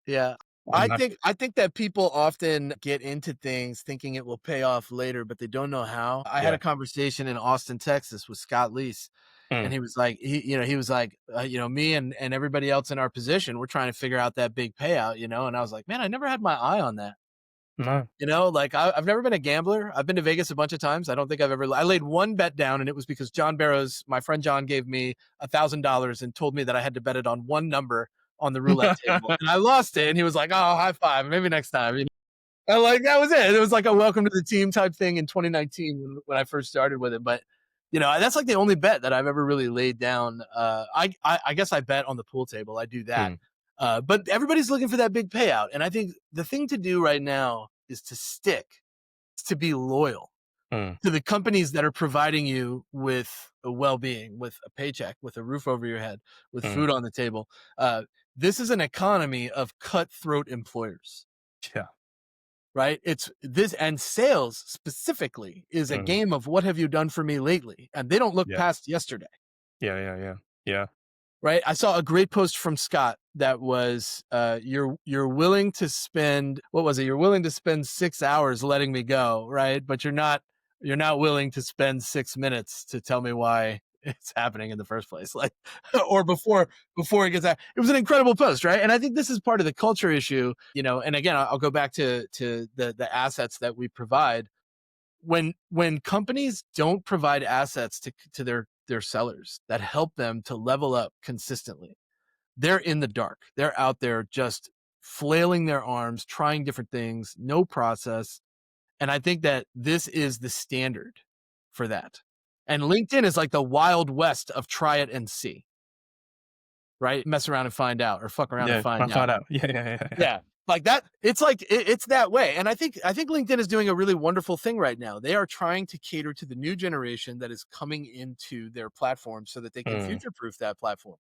Yeah. And that I think that people often get into things thinking it will pay off later, but they don't know how. I had yeah. a conversation in Austin, Texas with Scott Leese, and Mm, he was like, he was like, me and everybody else in our position, we're trying to figure out that big payout, and I was like, man, I never had my eye on that. No. You know, like I've never been a gambler. I've been to Vegas a bunch of times. I don't think I laid one bet down, and it was because John Barrows, my friend John, gave me $1,000 and told me that I had to bet it on one number on the roulette table, and I lost it. And he was like, "Oh, high five, maybe next time." You know? And like that was it. It was like a welcome to the team type thing in 2019 when I first started with it. But you know, that's like the only bet that I've ever really laid down. I guess I bet on the pool table. I do that. Mm, But everybody's looking for that big payout, and I think the thing to do right now is to stick, to be loyal mm, to the companies that are providing you with a well-being, with a paycheck, with a roof over your head, with mm. food on the table. This is an economy of cutthroat employers, Yeah. right? It's this, and sales specifically is a Mm, game of what have you done for me lately? And they don't look yeah. past yesterday. Yeah, yeah, yeah. Yeah. Right. I saw a great post from Scott that was you're willing to spend, what was it? You're willing to spend 6 hours letting me go, right? But you're not willing to spend 6 minutes to tell me why it's happening in the first place. Like or before it gets out. It was an incredible post, right? And I think this is part of the culture issue, you know, and again, I'll go back to the assets that we provide. When companies don't provide assets to their sellers that help them to level up consistently, they're in the dark. They're out there just flailing their arms, trying different things, no process. And I think that this is the standard for that. And LinkedIn is like the wild west of try it and see, right? Mess around and find out, or fuck around and Yeah. I find found out. out. Yeah, yeah, yeah, yeah. Yeah. Like that, it's like it's that way. And I think LinkedIn is doing a really wonderful thing right now. They are trying to cater to the new generation that is coming into their platform so that they can Mm. future proof that platform.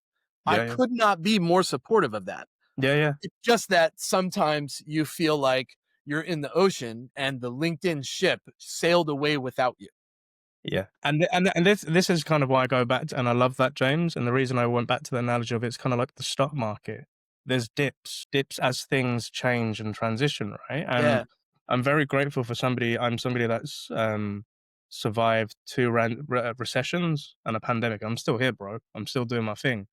I Yeah, yeah. could not be more supportive of that. Yeah, yeah. It's just that sometimes you feel like you're in the ocean and the LinkedIn ship sailed away without you. Yeah, and this is kind of why I go back to, and I love that, James. And the reason I went back to the analogy of it's kind of like the stock market. There's dips as things change and transition, right? And Yeah. I'm very grateful for somebody. I'm somebody that's survived two recessions and a pandemic. I'm still here, bro. I'm still doing my thing.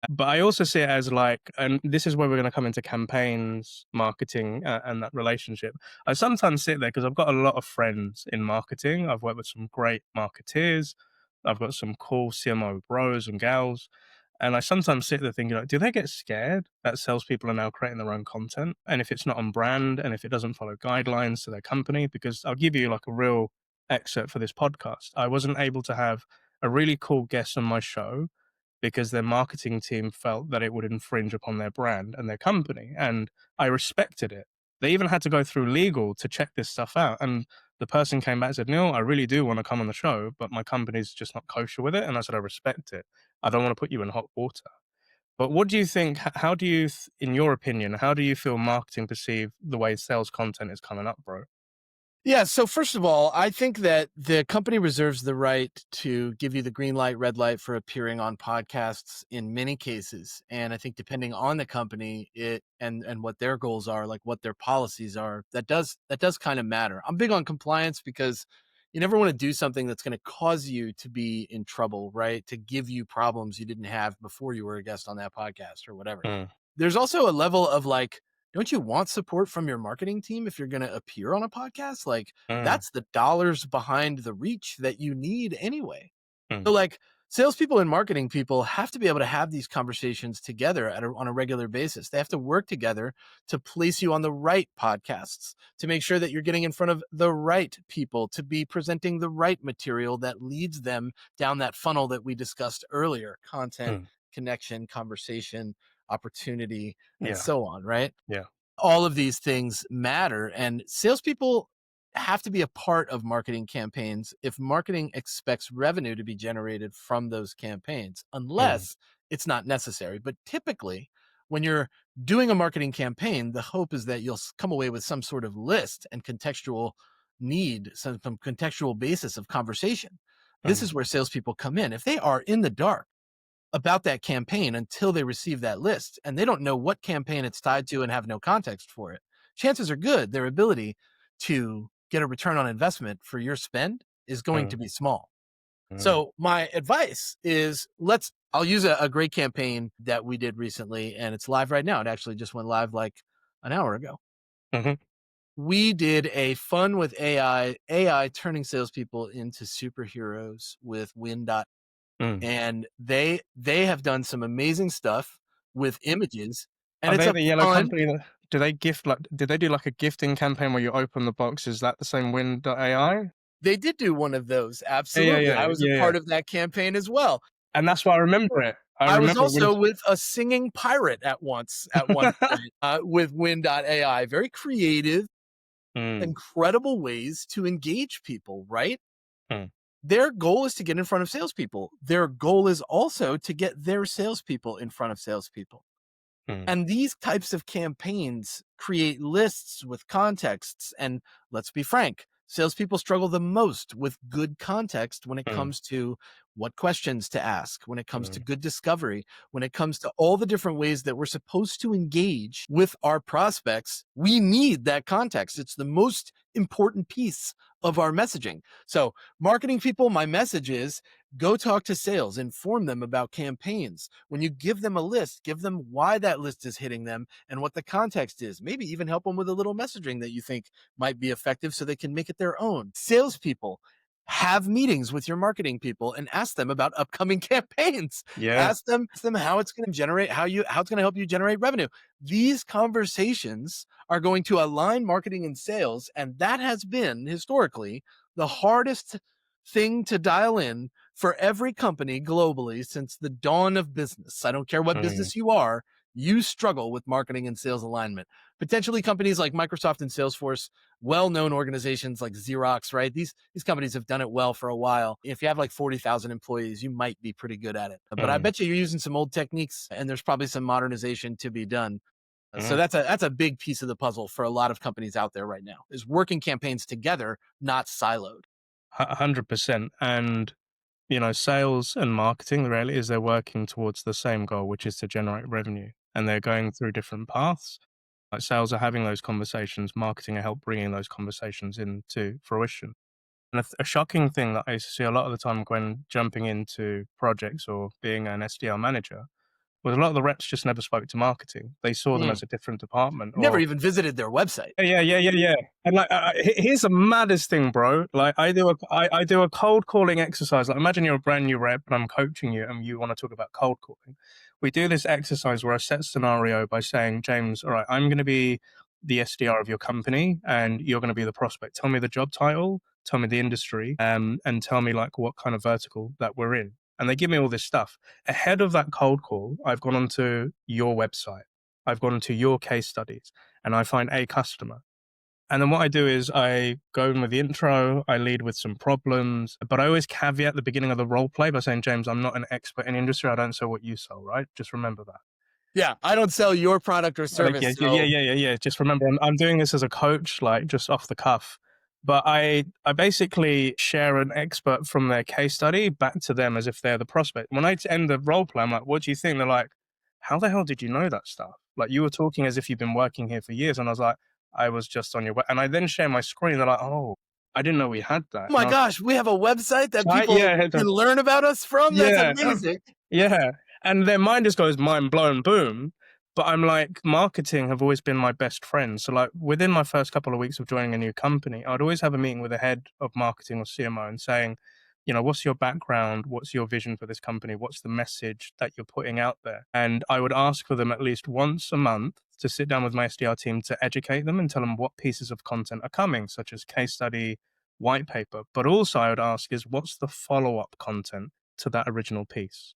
But I also see it as like, and this is where we're going to come into campaigns, marketing, and that relationship. I sometimes sit there because I've got a lot of friends in marketing. I've worked with some great marketeers. I've got some cool CMO bros and gals. And I sometimes sit there thinking, like, do they get scared that salespeople are now creating their own content? And if it's not on brand and if it doesn't follow guidelines to their company, because I'll give you like a real excerpt for this podcast. I wasn't able to have a really cool guest on my show because their marketing team felt that it would infringe upon their brand and their company. And I respected it. They even had to go through legal to check this stuff out. And the person came back and said, Neil, I really do want to come on the show, but my company's just not kosher with it. And I said, I respect it. I don't want to put you in hot water. But what do you think? How do you, in your opinion, how do you feel marketing perceive the way sales content is coming up, bro? Yeah. So first of all, I think that the company reserves the right to give you the green light, red light for appearing on podcasts in many cases. And I think depending on the company, it and what their goals are, like what their policies are, that does kind of matter. I'm big on compliance because you never want to do something that's going to cause you to be in trouble, right? To give you problems you didn't have before you were a guest on that podcast or whatever. Mm, There's also a level of like, don't you want support from your marketing team if you're going to appear on a podcast? Like, mm, that's the dollars behind the reach that you need anyway. mm, So, like, salespeople and marketing people have to be able to have these conversations together on a regular basis. They have to work together to place you on the right podcasts, to make sure that you're getting in front of the right people, to be presenting the right material that leads them down that funnel that we discussed earlier: content, mm. connection, conversation, opportunity, and Yeah, so on, right? yeah. All of these things matter, and salespeople have to be a part of marketing campaigns if marketing expects revenue to be generated from those campaigns, Mm, unless it's not necessary. But typically, when you're doing a marketing campaign, the hope is that you'll come away with some sort of list and contextual need, some contextual basis of conversation. This mm, is where salespeople come in. If they are in the dark about that campaign until they receive that list and they don't know what campaign it's tied to and have no context for it, chances are good their ability to get a return on investment for your spend is going to mm, be small. mm, So my advice is I'll use a great campaign that we did recently, and it's live right now. It actually just went live like an hour ago. mhm, We did a fun with AI turning salespeople into superheroes with Win. Mm. And they have done some amazing stuff with images, and Are it's they a the yellow fun. company that do they gift like did they do like a gifting campaign where you open the box? Is that the same Win.ai? They did do one of those, Yeah, yeah, absolutely. yeah, I was a yeah, yeah. part of that campaign as well. And that's why I remember it. I I was remember it when also it's with a singing pirate at one point, with Win.ai. Very creative, Mm, incredible ways to engage people, right? mm, Their goal is to get in front of salespeople. Their goal is also to get their salespeople in front of salespeople. mm, And these types of campaigns create lists with contexts. And let's be frank, salespeople struggle the most with good context when it mm, comes to what questions to ask, when it comes to mm, good discovery, when it comes to all the different ways that we're supposed to engage with our prospects. We need that context. It's the most important piece of our messaging. So, marketing people, my message is go talk to sales, inform them about campaigns. When you give them a list, give them why that list is hitting them and what the context is. Maybe even help them with a little messaging that you think might be effective so they can make it their own. Salespeople, have meetings with your marketing people and ask them about upcoming campaigns. yeah, Ask them how it's going to generate, how it's going to help you generate revenue. These conversations are going to align marketing and sales, and that has been historically the hardest thing to dial in for every company globally since the dawn of business. I don't care what mm, business you are, you struggle with marketing and sales alignment. Potentially companies like Microsoft and Salesforce, well-known organizations like Xerox, right? These companies have done it well for a while. If you have like 40,000 employees, you might be pretty good at it. But I mm, bet you're using some old techniques and there's probably some modernization to be done. So mm. that's a big piece of the puzzle for a lot of companies out there right now, is working campaigns together, not siloed. 100%. And sales and marketing, the reality is they're working towards the same goal, which is to generate revenue, and they're going through different paths. Like sales are having those conversations, marketing are help bringing those conversations into fruition. And a shocking thing that I used to see a lot of the time when jumping into projects or being an SDR manager was a lot of the reps just never spoke to marketing. They saw them Mm. as a different department Never or even visited their website. yeah, yeah, yeah, yeah. And like, here's the maddest thing, bro. Like, I do a cold calling exercise. Like, imagine you're a brand new rep, and I'm coaching you, and you want to talk about cold calling. We do this exercise where I set scenario by saying, James, all right, I'm going to be the SDR of your company, and you're going to be the prospect. Tell me the job title, tell me the industry, and tell me like what kind of vertical that we're in. And they give me all this stuff ahead of that cold call. I've gone onto your website. I've gone into your case studies and I find a customer. And then what I do is I go in with the intro, I lead with some problems, but I always caveat the beginning of the role play by saying, James, I'm not an expert in the industry. I don't sell what you sell, right? Just remember that. Yeah, I don't sell your product or Like, yeah, service, yeah, so yeah, yeah, yeah. Just remember, I'm doing this as a coach, like just off the cuff. But I basically share an expert from their case study back to them as if they're the prospect. When I end the role play, I'm like, what do you think? They're like, how the hell did you know that stuff? Like you were talking as if you've been working here for years. And I was like, I was just on your web. And I then share my screen. They're like, oh, I didn't know we had that. oh And my I was gosh, we have a website that like, people yeah, can learn about us from? That's yeah. amazing. Yeah. And their mind just goes mind blown, boom. But I'm like, marketing have always been my best friend. So like within my first couple of weeks of joining a new company, I'd always have a meeting with the head of marketing or CMO and saying, what's your background? What's your vision for this company? What's the message that you're putting out there? And I would ask for them at least once a month to sit down with my SDR team to educate them and tell them what pieces of content are coming, such as case study, white paper. But also I would ask is what's the follow-up content to that original piece?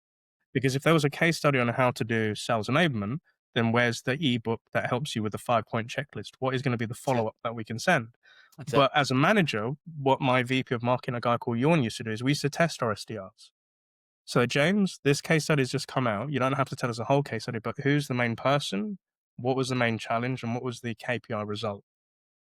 Because if there was a case study on how to do sales enablement, then where's the ebook that helps you with the 5-point checklist? What is going to be the That's it. follow up that we can send? That's it. But as a manager, what my VP of marketing, a guy called Yorn, used to do is we used to test our SDRs. So, James, this case study has just come out. You don't have to tell us the whole case study, but who's the main person? What was the main challenge? And what was the KPI result?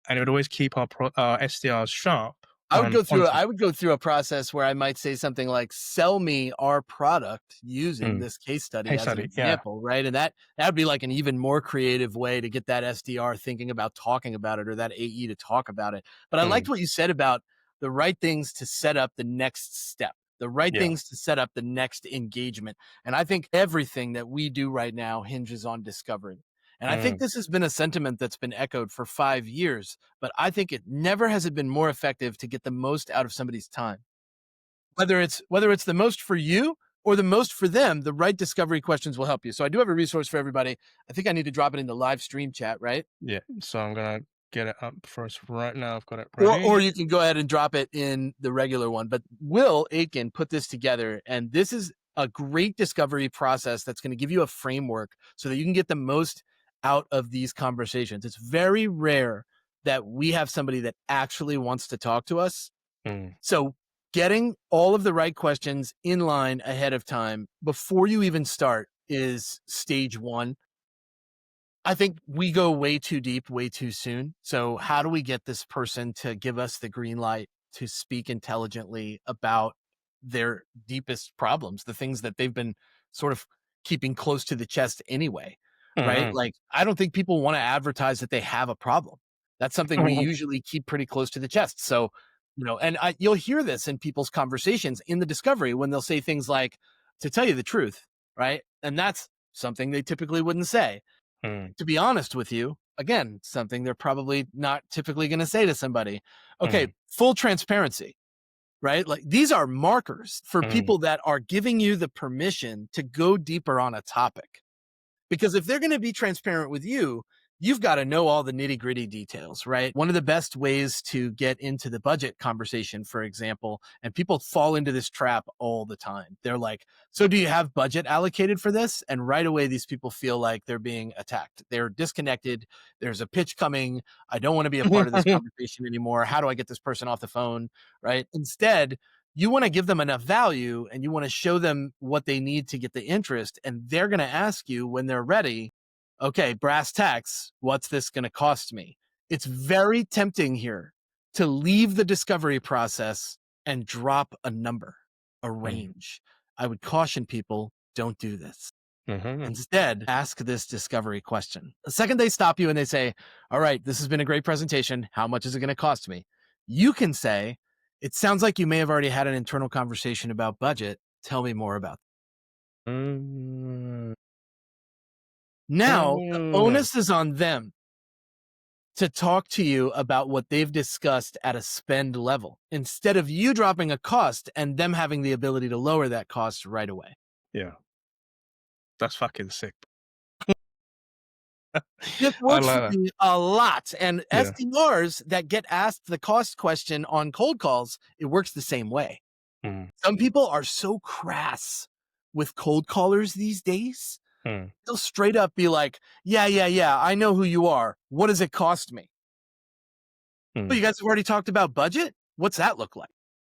And it would always keep our SDRs sharp on content. I would go through a process where I might say something like, "Sell me our product using Mm. this case study Case as an study. Yeah. example," right? And that would be like an even more creative way to get that SDR thinking about talking about it, or that AE to talk about it. But I liked Mm. what you said about the right things to set up the next step, the right Yeah. things to set up the next engagement. And I think everything that we do right now hinges on discovery. And I think Mm, this has been a sentiment that's been echoed for 5 years, but I think it never has it been more effective to get the most out of somebody's time. Whether it's the most for you or the most for them, the right discovery questions will help you. So I do have a resource for everybody. I think I need to drop it in the live stream chat, right? yeah. So I'm gonna get it up for us right now. I've got it Or ready. you can go ahead and drop it in the regular one. But Will Aiken put this together, and this is a great discovery process that's going to give you a framework so that you can get the most out of these conversations. It's very rare that we have somebody that actually wants to talk to us. Mm, So getting all of the right questions in line ahead of time before you even start is stage one. I think we go way too deep, way too soon. So how do we get this person to give us the green light to speak intelligently about their deepest problems, the things that they've been sort of keeping close to the chest anyway, right? mm, Like, I don't think people want to advertise that they have a problem. That's something we mm. usually keep pretty close to the chest. So, and you'll hear this in people's conversations in the discovery when they'll say things like, to tell you the truth, right? And that's something they typically wouldn't say. Mm, To be honest with you, again, something they're probably not typically going to say to somebody. Okay, mm, full transparency, right? Like, these are markers for mm. people that are giving you the permission to go deeper on a topic. Because if they're going to be transparent with you, you've got to know all the nitty gritty details, right? One of the best ways to get into the budget conversation, for example, and people fall into this trap all the time. They're like, so do you have budget allocated for this? And right away, these people feel like they're being attacked. They're disconnected. There's a pitch coming. I don't want to be a part of this conversation anymore. How do I get this person off the phone? Right. Instead, you want to give them enough value and you want to show them what they need to get the interest. And they're going to ask you when they're ready, okay, brass tacks, what's this going to cost me? It's very tempting here to leave the discovery process and drop a number, a Mm, range. I would caution people, don't do this. mhm, Instead, ask this discovery question. The second they stop you and they say, all right, this has been a great presentation. How much is it going to cost me? You can say, it sounds like you may have already had an internal conversation about budget. Tell me more about it. mm, Now, the mm. onus is on them to talk to you about what they've discussed at a spend level instead of you dropping a cost and them having the ability to lower that cost right away. Yeah, that's fucking sick. This I works for like that. me a lot. And Yeah. SDRs that get asked the cost question on cold calls, it works the same way. Mm, Some people are so crass with cold callers these days. mm, They'll straight up be like, yeah, yeah, yeah, I know who you are. What does it cost me? Oh, mm. you guys have already talked about budget? What's that look like?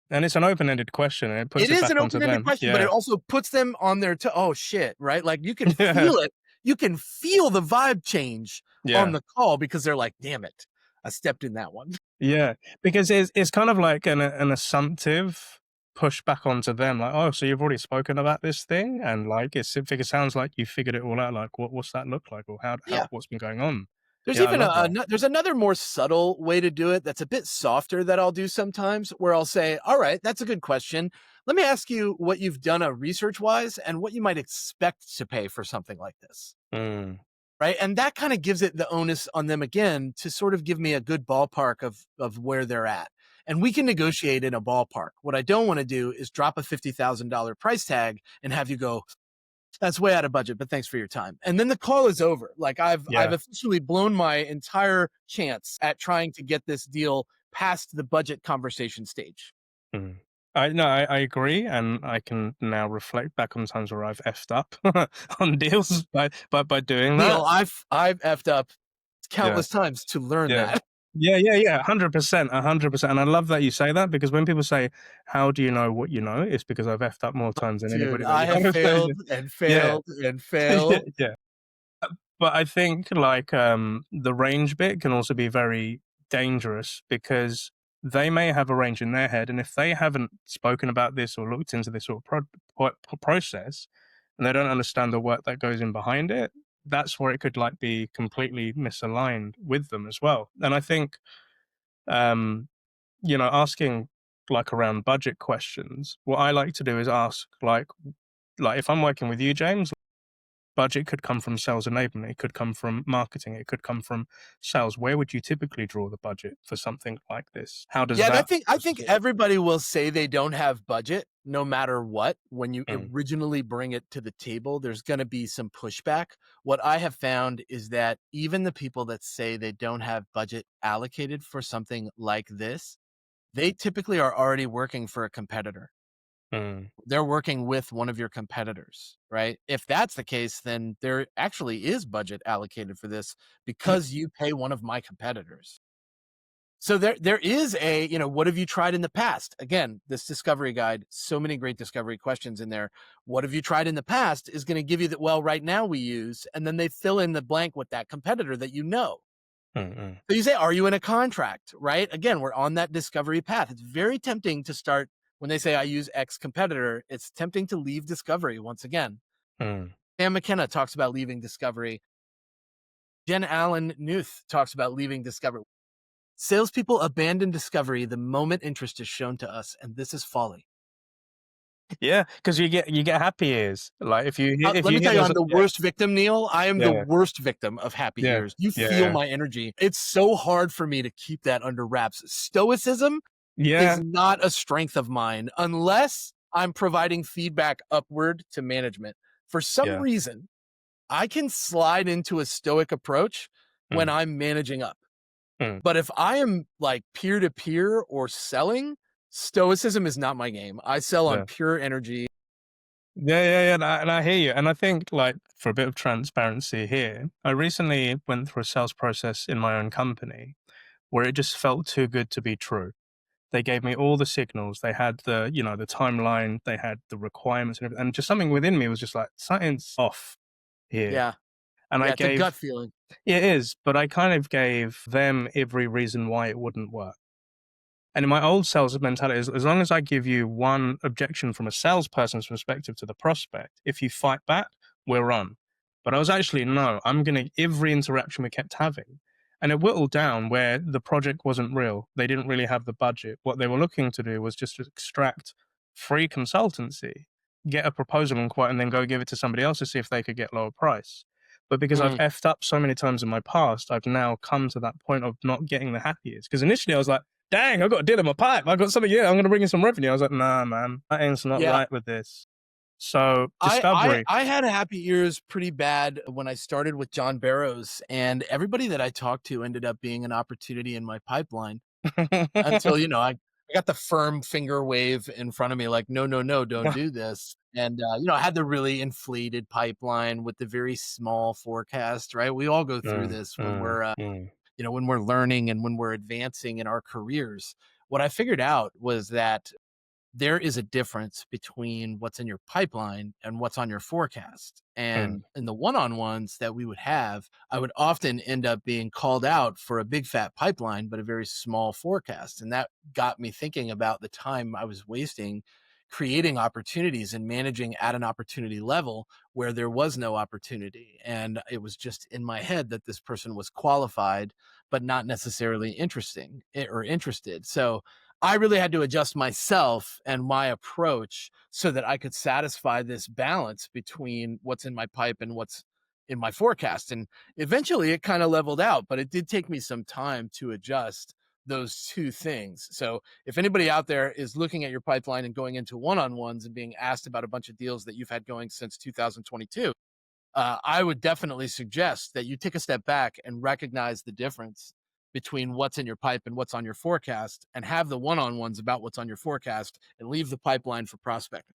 And it's an open-ended question, and it It puts it is back an onto open-ended them. question, but it Yeah. also puts them on their oh shit, right? Like, you can Yeah. feel it. You can feel the vibe change on Yeah. the call because they're like, damn it, I stepped in that one. Yeah. Because it's kind of like an assumptive push back onto them, like, "Oh, so you've already spoken about this thing?" And, like, it sounds like you figured it all out, like, what's that look like? Or Yeah. what's been going on? There's Yeah, I even love that. there's another more subtle way to do it that's a bit softer that I'll do sometimes, where I'll say, all right, that's a good question. Let me ask you what you've done research wise and what you might expect to pay for something like this. Mm, Right. And that kind of gives it the onus on them again to sort of give me a good ballpark of where they're at. And we can negotiate in a ballpark. What I don't want to do is drop a $50,000 price tag and have you go, that's way out of budget, but thanks for your time. And then the call is over. Like, I've yeah. officially blown my entire chance at trying to get this deal past the budget conversation stage. Mm. I agree, and I can now reflect back on times where I've effed up on deals by doing Neil, that. I've effed up Yeah. countless times to learn Yeah. that. Yeah, 100%, 100%, and I love that you say that because when people say, "How do you know what you know?" It's because I've effed up more times than Dude, anybody that I you have ever failed and Yeah. failed and Yeah, failed. yeah. But I think, like, the range bit can also be very dangerous because they may have a range in their head, and if they haven't spoken about this or looked into this sort of process, and they don't understand the work that goes in behind it, that's where it could, like, be completely misaligned with them as well. And I think, um, asking, like, around budget questions, what I like to do is ask, like if I'm working with you, James, budget could come from sales enablement, it could come from marketing, it could come from sales. Where would you typically draw the budget for something like this? How does Yeah, and that I process think work? everybody will say they don't have budget no matter what. When you Mm, originally bring it to the table, there's going to be some pushback. What I have found is that even the people that say they don't have budget allocated for something like this, they typically are already working for a competitor. mm. They're working with one of your competitors, right? If that's the case, then there actually is budget allocated for this because you pay one of my competitors. So there is a, what have you tried in the past? Again, this discovery guide, so many great discovery questions in there. What have you tried in the past is going to give you that, well, right now we use, and then they fill in the blank with that competitor that you know. Mm, mm, So you say, are you in a contract? Right? Again, we're on that discovery path. It's very tempting to start when they say I use X competitor, it's tempting to leave discovery once again. mm. Sam McKenna talks about leaving discovery. Jen Allen Newth talks about leaving discovery. Salespeople abandon discovery the moment interest is shown to us, and this is folly. Yeah, because you get happy ears. Like if Let you me hear tell you, those, I'm the yeah, worst victim, Neil. I am the yeah, worst victim of happy yeah, ears. You feel yeah, my energy. It's so hard for me to keep that under wraps. Stoicism is yeah, not a strength of mine unless I'm providing feedback upward to management. For some yeah, reason, I can slide into a stoic approach when mm, I'm managing up. mm, But if I am like peer to peer or selling, stoicism is not my game. I sell on yeah. pure energy. Yeah, yeah, yeah, and I hear you. And I think, like, for a bit of transparency here, I recently went through a sales process in my own company where it just felt too good to be true. They gave me all the signals. They had the timeline, they had the requirements and everything. And just something within me was just like, something's off here. Yeah. And I Yeah. It's a gut gave, feeling. yeah, it is, but I kind of gave them every reason why it wouldn't work. And in my old sales mentality, as long as I give you one objection from a salesperson's perspective to the prospect, if you fight back, we're on. But I was actually, no, I'm going to, every interaction we kept having, and it whittled down where the project wasn't real. They didn't really have the budget. What they were looking to do was just to extract free consultancy, get a proposal and quote, and then go give it to somebody else to see if they could get lower price. But because I've Mm, effed up so many times in my past, I've now come to that point of not getting the happiest. Because initially I was like, dang, I got a deal in my pipe. I got something, yeah, I'm going to bring in some revenue. I was like, nah, man, that ain't not yeah. right with this. So, I, I discovery. I had a happy ears pretty bad when I started with John Barrows, and everybody that I talked to ended up being an opportunity in my pipeline until I got the firm finger wave in front of me, like, no, no, no, don't do this. And I had the really inflated pipeline with the very small forecast. Right, we all go through Mm, this when mm, we're mm, when we're learning and when we're advancing in our careers. What I figured out was that there is a difference between what's in your pipeline and what's on your forecast. mm, And in the one on ones that we would have, I would often end up being called out for a big fat pipeline, but a very small forecast. And that got me thinking about the time I was wasting creating opportunities and managing at an opportunity level where there was no opportunity. And it was just in my head that this person was qualified, but not necessarily interested. So I really had to adjust myself and my approach so that I could satisfy this balance between what's in my pipe and what's in my forecast. And eventually it kind of leveled out, but it did take me some time to adjust those two things. So if anybody out there is looking at your pipeline and going into one-on-ones and being asked about a bunch of deals that you've had going since 2022, I would definitely suggest that you take a step back and recognize the difference between what's in your pipe and what's on your forecast, and have the one-on-ones about what's on your forecast and leave the pipeline for prospecting.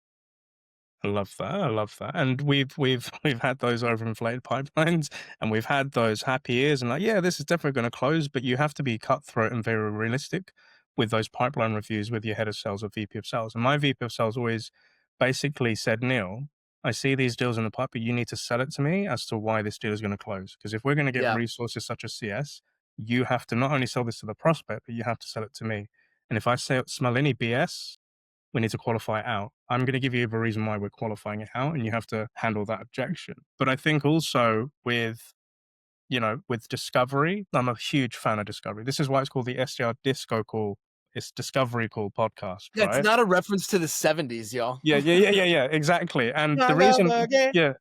I love that. I love that. And we've we've had those overinflated pipelines, and we've had those happy ears, and like, yeah, this is definitely going to close. But you have to be cutthroat and very realistic with those pipeline reviews with your head of sales or VP of sales. And my VP of sales always basically said, Neil, I see these deals in the pipe, but you need to sell it to me as to why this deal is going to close. Because if we're going to get Yeah. resources such as CS, you have to not only sell this to the prospect, but you have to sell it to me. And if I smell any BS, we need to qualify it out. I'm going to give you the reason why we're qualifying it out, and you have to handle that objection. But I think also with discovery, I'm a huge fan of discovery. This is why it's called the SDR DiscoCall It's Discovery Call podcast, Yeah, it's right? not a reference to the 70s, y'all. Yeah, exactly. And the Never reason, again. yeah.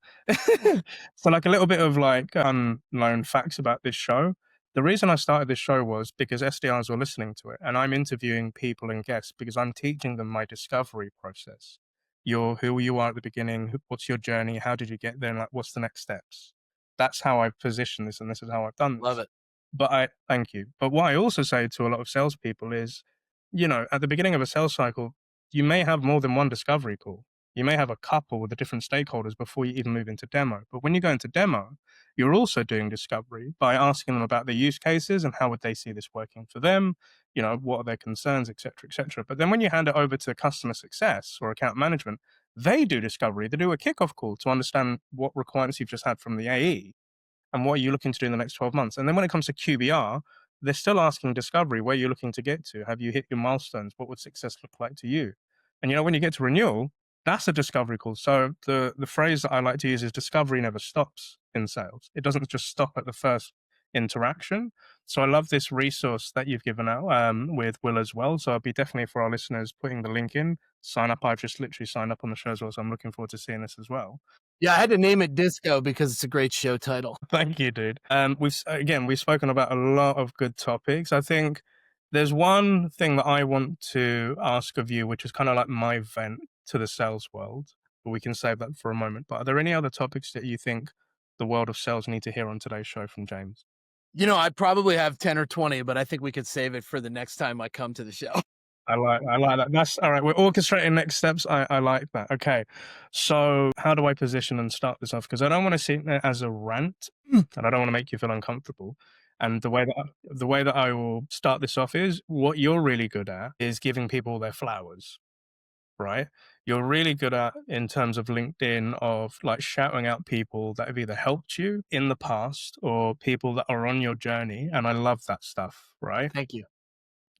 So, like a little bit of like unknown facts about this show. The reason I started this show was because SDRs were listening to it, and I'm interviewing people and guests because I'm teaching them my discovery process. Who you are at the beginning, what's your journey, how did you get there, and like what's the next steps. That's how I've positioned this, and this is how I've done Love this. it. But I thank you. But what I also say to a lot of salespeople is, at the beginning of a sales cycle, you may have more than one discovery call. You may have a couple with the different stakeholders before you even move into demo. But when you go into demo, you're also doing discovery by asking them about their use cases and how would they see this working for them, what are their concerns, et cetera, et cetera. But then when you hand it over to customer success or account management, they do discovery. They do a kickoff call to understand what requirements you've just had from the AE and what are you looking to do in the next 12 months. And then when it comes to QBR, they're still asking discovery, where you're looking to get to. Have you hit your milestones? What would success look like to you? And when you get to renewal, that's a discovery call. So the phrase that I like to use is discovery never stops in sales. It doesn't just stop at the first interaction. So I love this resource that you've given out with Will as well. So I'll be definitely, for our listeners, putting the link in. Sign up. I've just literally signed up on the show as well. So I'm looking forward to seeing this as well. Yeah, I had to name it Disco because it's a great show title. Thank you, dude. We've spoken about a lot of good topics. I think there's one thing that I want to ask of you, which is kind of like my vent to the sales world, but we can save that for a moment. But are there any other topics that you think the world of sales need to hear on today's show from James? I'd probably have 10 or 20, but I think we could save it for the next time I come to the show. I like that. That's all right. We're orchestrating next steps. I like that. Okay. So how do I position and start this off? Because I don't want to see it as a rant and I don't want to make you feel uncomfortable. And the way that I will start this off is what you're really good at is giving people their flowers, right? You're really good at, in terms of LinkedIn, of like shouting out people that have either helped you in the past or people that are on your journey. And I love that stuff, right? Thank you.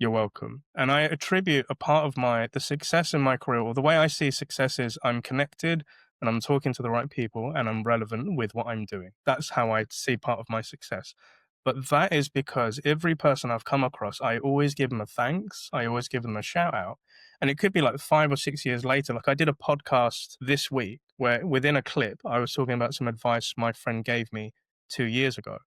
You're welcome. And I attribute a part of the success in my career, or the way I see success is I'm connected and I'm talking to the right people and I'm relevant with what I'm doing. That's how I see part of my success. But that is because every person I've come across, I always give them a thanks. I always give them a shout out. And it could be like 5 or 6 years later. Like I did a podcast this week where within a clip, I was talking about some advice my friend gave me 2 years ago.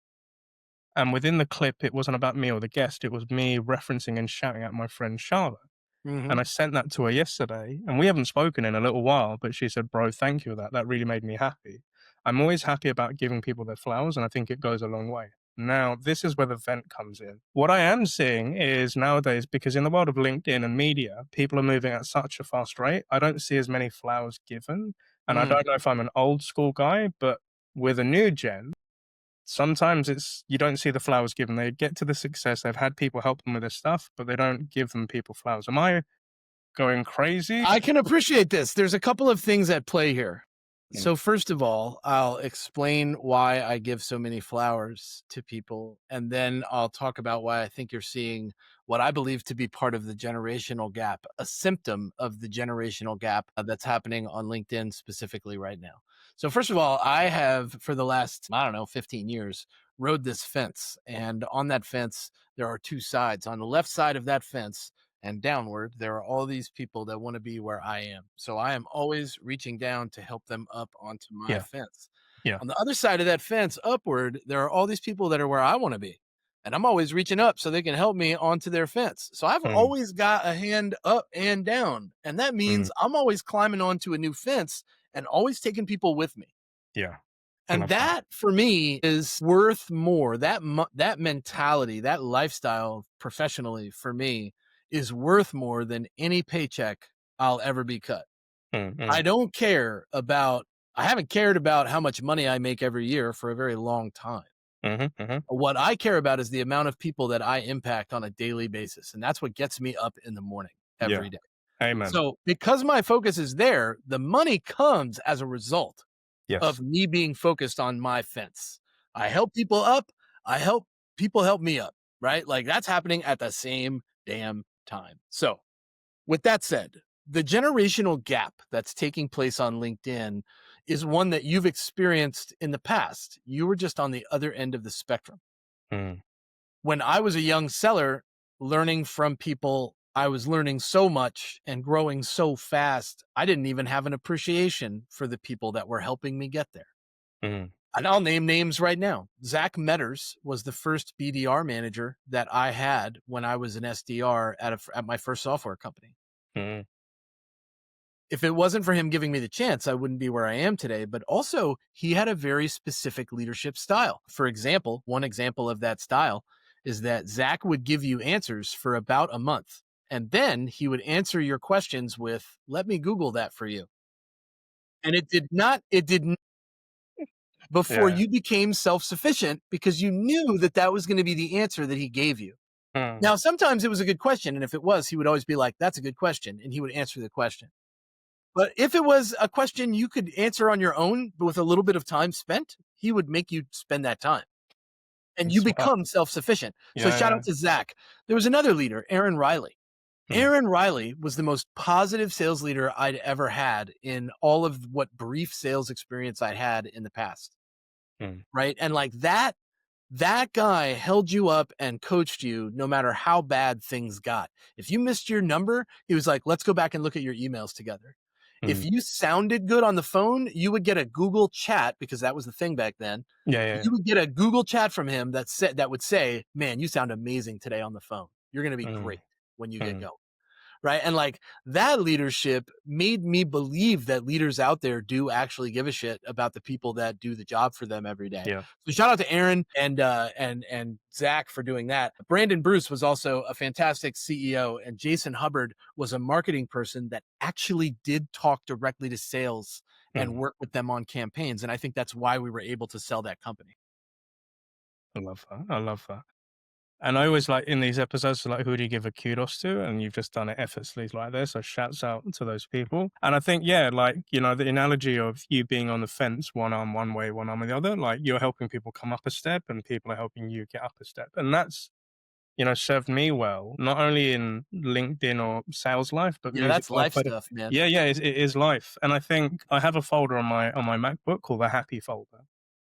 And within the clip, it wasn't about me or the guest. It was me referencing and shouting at my friend Charlotte. And I sent that to her yesterday. And we haven't spoken in a little while, but she said, bro, thank you for that. That really made me happy. I'm always happy about giving people their flowers. And I think it goes a long way. Now, this is where the vent comes in. What I am seeing is nowadays, because in the world of LinkedIn and media, people are moving at such a fast rate. I don't see as many flowers given. And I don't know if I'm an old school guy, but with a new gen, sometimes you don't see the flowers given. They get to the success. They've had people help them with their stuff, but they don't give them people flowers. Am I going crazy? I can appreciate this. There's a couple of things at play here. So first of all, I'll explain why I give so many flowers to people, and then I'll talk about why I think you're seeing what I believe to be part of the generational gap, a symptom of the generational gap that's happening on LinkedIn specifically right now. So first of all, I have for the last, 15 years, rode this fence, and on that fence, there are two sides. On the left side of that fence, and downward, there are all these people that want to be where I am. So I am always reaching down to help them up onto my fence. Yeah. On the other side of that fence, upward, there are all these people that are where I want to be. And I'm always reaching up so they can help me onto their fence. So I've always got a hand up and down. And that means I'm always climbing onto a new fence and always taking people with me. Yeah. And that for me is worth more. That mentality, that lifestyle professionally for me is worth more than any paycheck I'll ever be cut. I don't care about, I haven't cared about how much money I make every year for a very long time. What I care about is the amount of people that I impact on a daily basis. And that's what gets me up in the morning every day. Amen. So because my focus is there, the money comes as a result of me being focused on my fence. I help people up. I help people help me up, right? Like that's happening at the same damn time. So with that said, the generational gap that's taking place on LinkedIn is one that you've experienced in the past. You were just on the other end of the spectrum. When I was a young seller learning from people I was learning so much and growing so fast. I didn't even have an appreciation for the people that were helping me get there. Mm, And I'll name names right now. Zach Metters was the first BDR manager that I had when I was an SDR at my first software company. mm, If it wasn't for him giving me the chance, I wouldn't be where I am today. But also, he had a very specific leadership style. For example, one example of that style is that Zach would give you answers for about a month. And then he would answer your questions with, let me Google that for you. And it did not before yeah. you became self sufficient because you knew that that was going to be the answer that he gave you. Mm, Now, sometimes it was a good question. And if it was, he would always be like, that's a good question. And he would answer the question. But if it was a question you could answer on your own with a little bit of time spent, he would make you spend that time and you that's what, become self sufficient. So, yeah, shout yeah. out to Zach. There was another leader, Aaron Riley. Mm, Aaron Riley was the most positive sales leader I'd ever had in all of what brief sales experience I'd had in the past. mm, Right. And like that guy held you up and coached you no matter how bad things got. If you missed your number, he was like, let's go back and look at your emails together. If mm. you sounded good on the phone, you would get a Google chat because that was the thing back then. Yeah, yeah, You would get a Google chat from him that would say, man, you sound amazing today on the phone. You're going to be yeah. great when you get Mm, going. Right. And like that leadership made me believe that leaders out there do actually give a shit about the people that do the job for them every day. yeah. So shout out to Aaron and Zach for doing that. Brandon Bruce was also a fantastic CEO, and Jason Hubbard was a marketing person that actually did talk directly to sales and Mm, work with them on campaigns. And I think that's why we were able to sell that company. I love that. I love that. And I always like in these episodes, like, who do you give a kudos to? And you've just done it effortlessly like this. So shouts out to those people. And I think, yeah, like, the analogy of you being on the fence, one arm one way, one arm the other, like you're helping people come up a step and people are helping you get up a step. And that's, served me well, not only in LinkedIn or sales life, but Yeah, music that's life. life But stuff, man. yeah, yeah, it is life. And I think I have a folder on my MacBook called the Happy folder.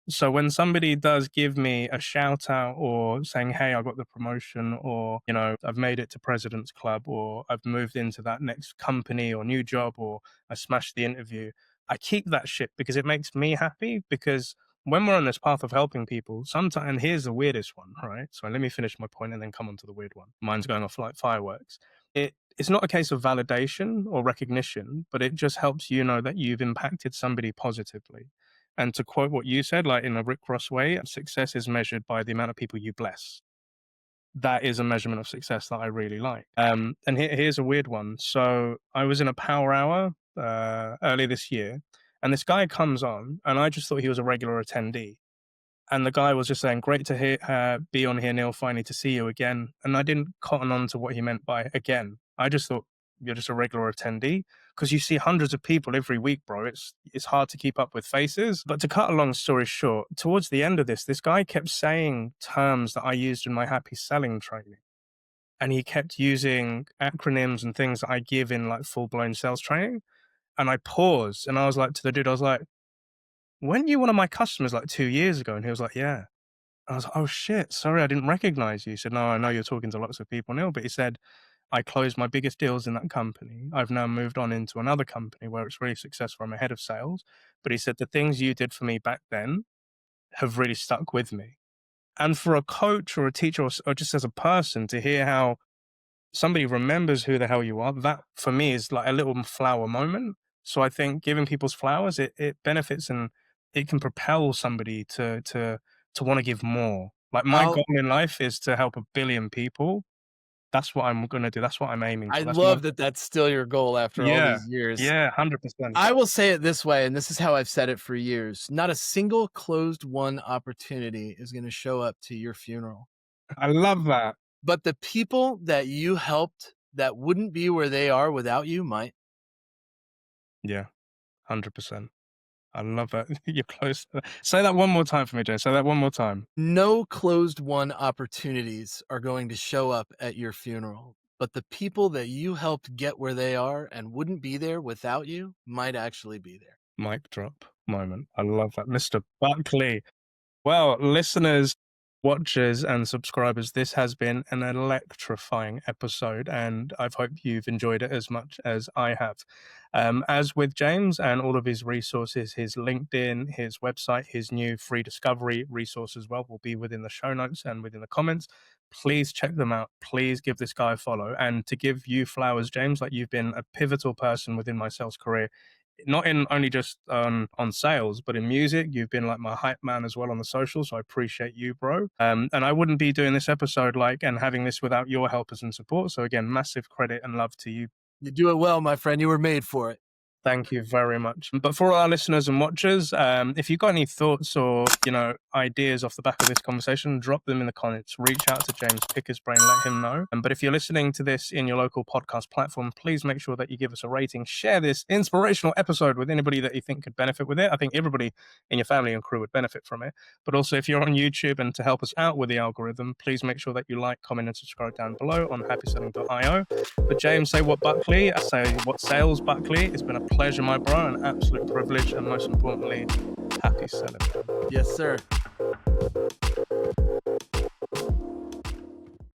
So when somebody does give me a shout out or saying, "Hey, I got the promotion," or, "I've made it to President's Club," or "I've moved into that next company or new job," or "I smashed the interview," I keep that shit because it makes me happy. Because when we're on this path of helping people, sometimes, and here's the weirdest one, right? So let me finish my point and then come on to the weird one. Mine's going off like fireworks. It's not a case of validation or recognition, but it just helps you know that you've impacted somebody positively. And to quote what you said, like in a Rick Ross way, success is measured by the amount of people you bless. That is a measurement of success that I really like. And here's a weird one. So I was in a power hour earlier this year, and this guy comes on, and I just thought he was a regular attendee. And the guy was just saying, "Great to be on here, Neil. Finally to see you again." And I didn't cotton on to what he meant by again. I just thought you're just a regular attendee because you see hundreds of people every week, bro. It's hard to keep up with faces. But to cut a long story short, towards the end of this guy kept saying terms that I used in my happy selling training, and he kept using acronyms and things that I give in like full blown sales training. And I paused, and I was like to the dude, I was like, "Weren't you one of my customers like 2 years ago?" And he was like, "Yeah." I was like, "Oh shit, sorry, I didn't recognize you." He said, "No, I know you're talking to lots of people now," but he said, "I closed my biggest deals in that company. I've now moved on into another company where it's really successful. I'm a head of sales." But he said, "The things you did for me back then have really stuck with me." And for a coach or a teacher or just as a person to hear how somebody remembers who the hell you are, that for me is like a little flower moment. So I think giving people's flowers, it benefits, and it can propel somebody to want to give more. Like my I'll goal in life is to help 1 billion people. That's what I'm gonna do. That's what I'm aiming I for. That's my love that that's still your goal after all yeah. these years. Yeah, 100%. I will say it this way, and this is how I've said it for years. Not a single closed won opportunity is going to show up to your funeral. I love that. But the people that you helped that wouldn't be where they are without you might. Yeah, 100%. I love that. You're close. Say that one more time for me, Jay. Say that one more time. No closed won opportunities are going to show up at your funeral. But the people that you helped get where they are and wouldn't be there without you might actually be there. Mic drop moment. I love that. Mr. Buckley. Well, listeners, Watchers and subscribers, this has been an electrifying episode, and I hope you've enjoyed it as much as I have. As with James and all of his resources, his LinkedIn, his website, his new free discovery resource as well will be within the show notes and within the comments. Please check them out. Please give this guy a follow. And to give you flowers, James, like you've been a pivotal person within my sales career, not in only just on sales, but in music. You've been like my hype man as well on the social, so I appreciate you, bro. And I wouldn't be doing this episode and having this without your helpers and support. So again, massive credit and love to you. You do it well, my friend. You were made for it. Thank you very much. But for all our listeners and watchers, if you've got any thoughts or, ideas off the back of this conversation, drop them in the comments. Reach out to James, pick his brain, let him know. But if you're listening to this in your local podcast platform, please make sure that you give us a rating. Share this inspirational episode with anybody that you think could benefit with it. I think everybody in your family and crew would benefit from it. But also, if you're on YouTube and to help us out with the algorithm, please make sure that you like, comment, and subscribe down below on HappySelling.io. But James, Saywhatsales Buckley. It's been a pleasure, my bro, an absolute privilege, and most importantly, happy selling. Yes, sir.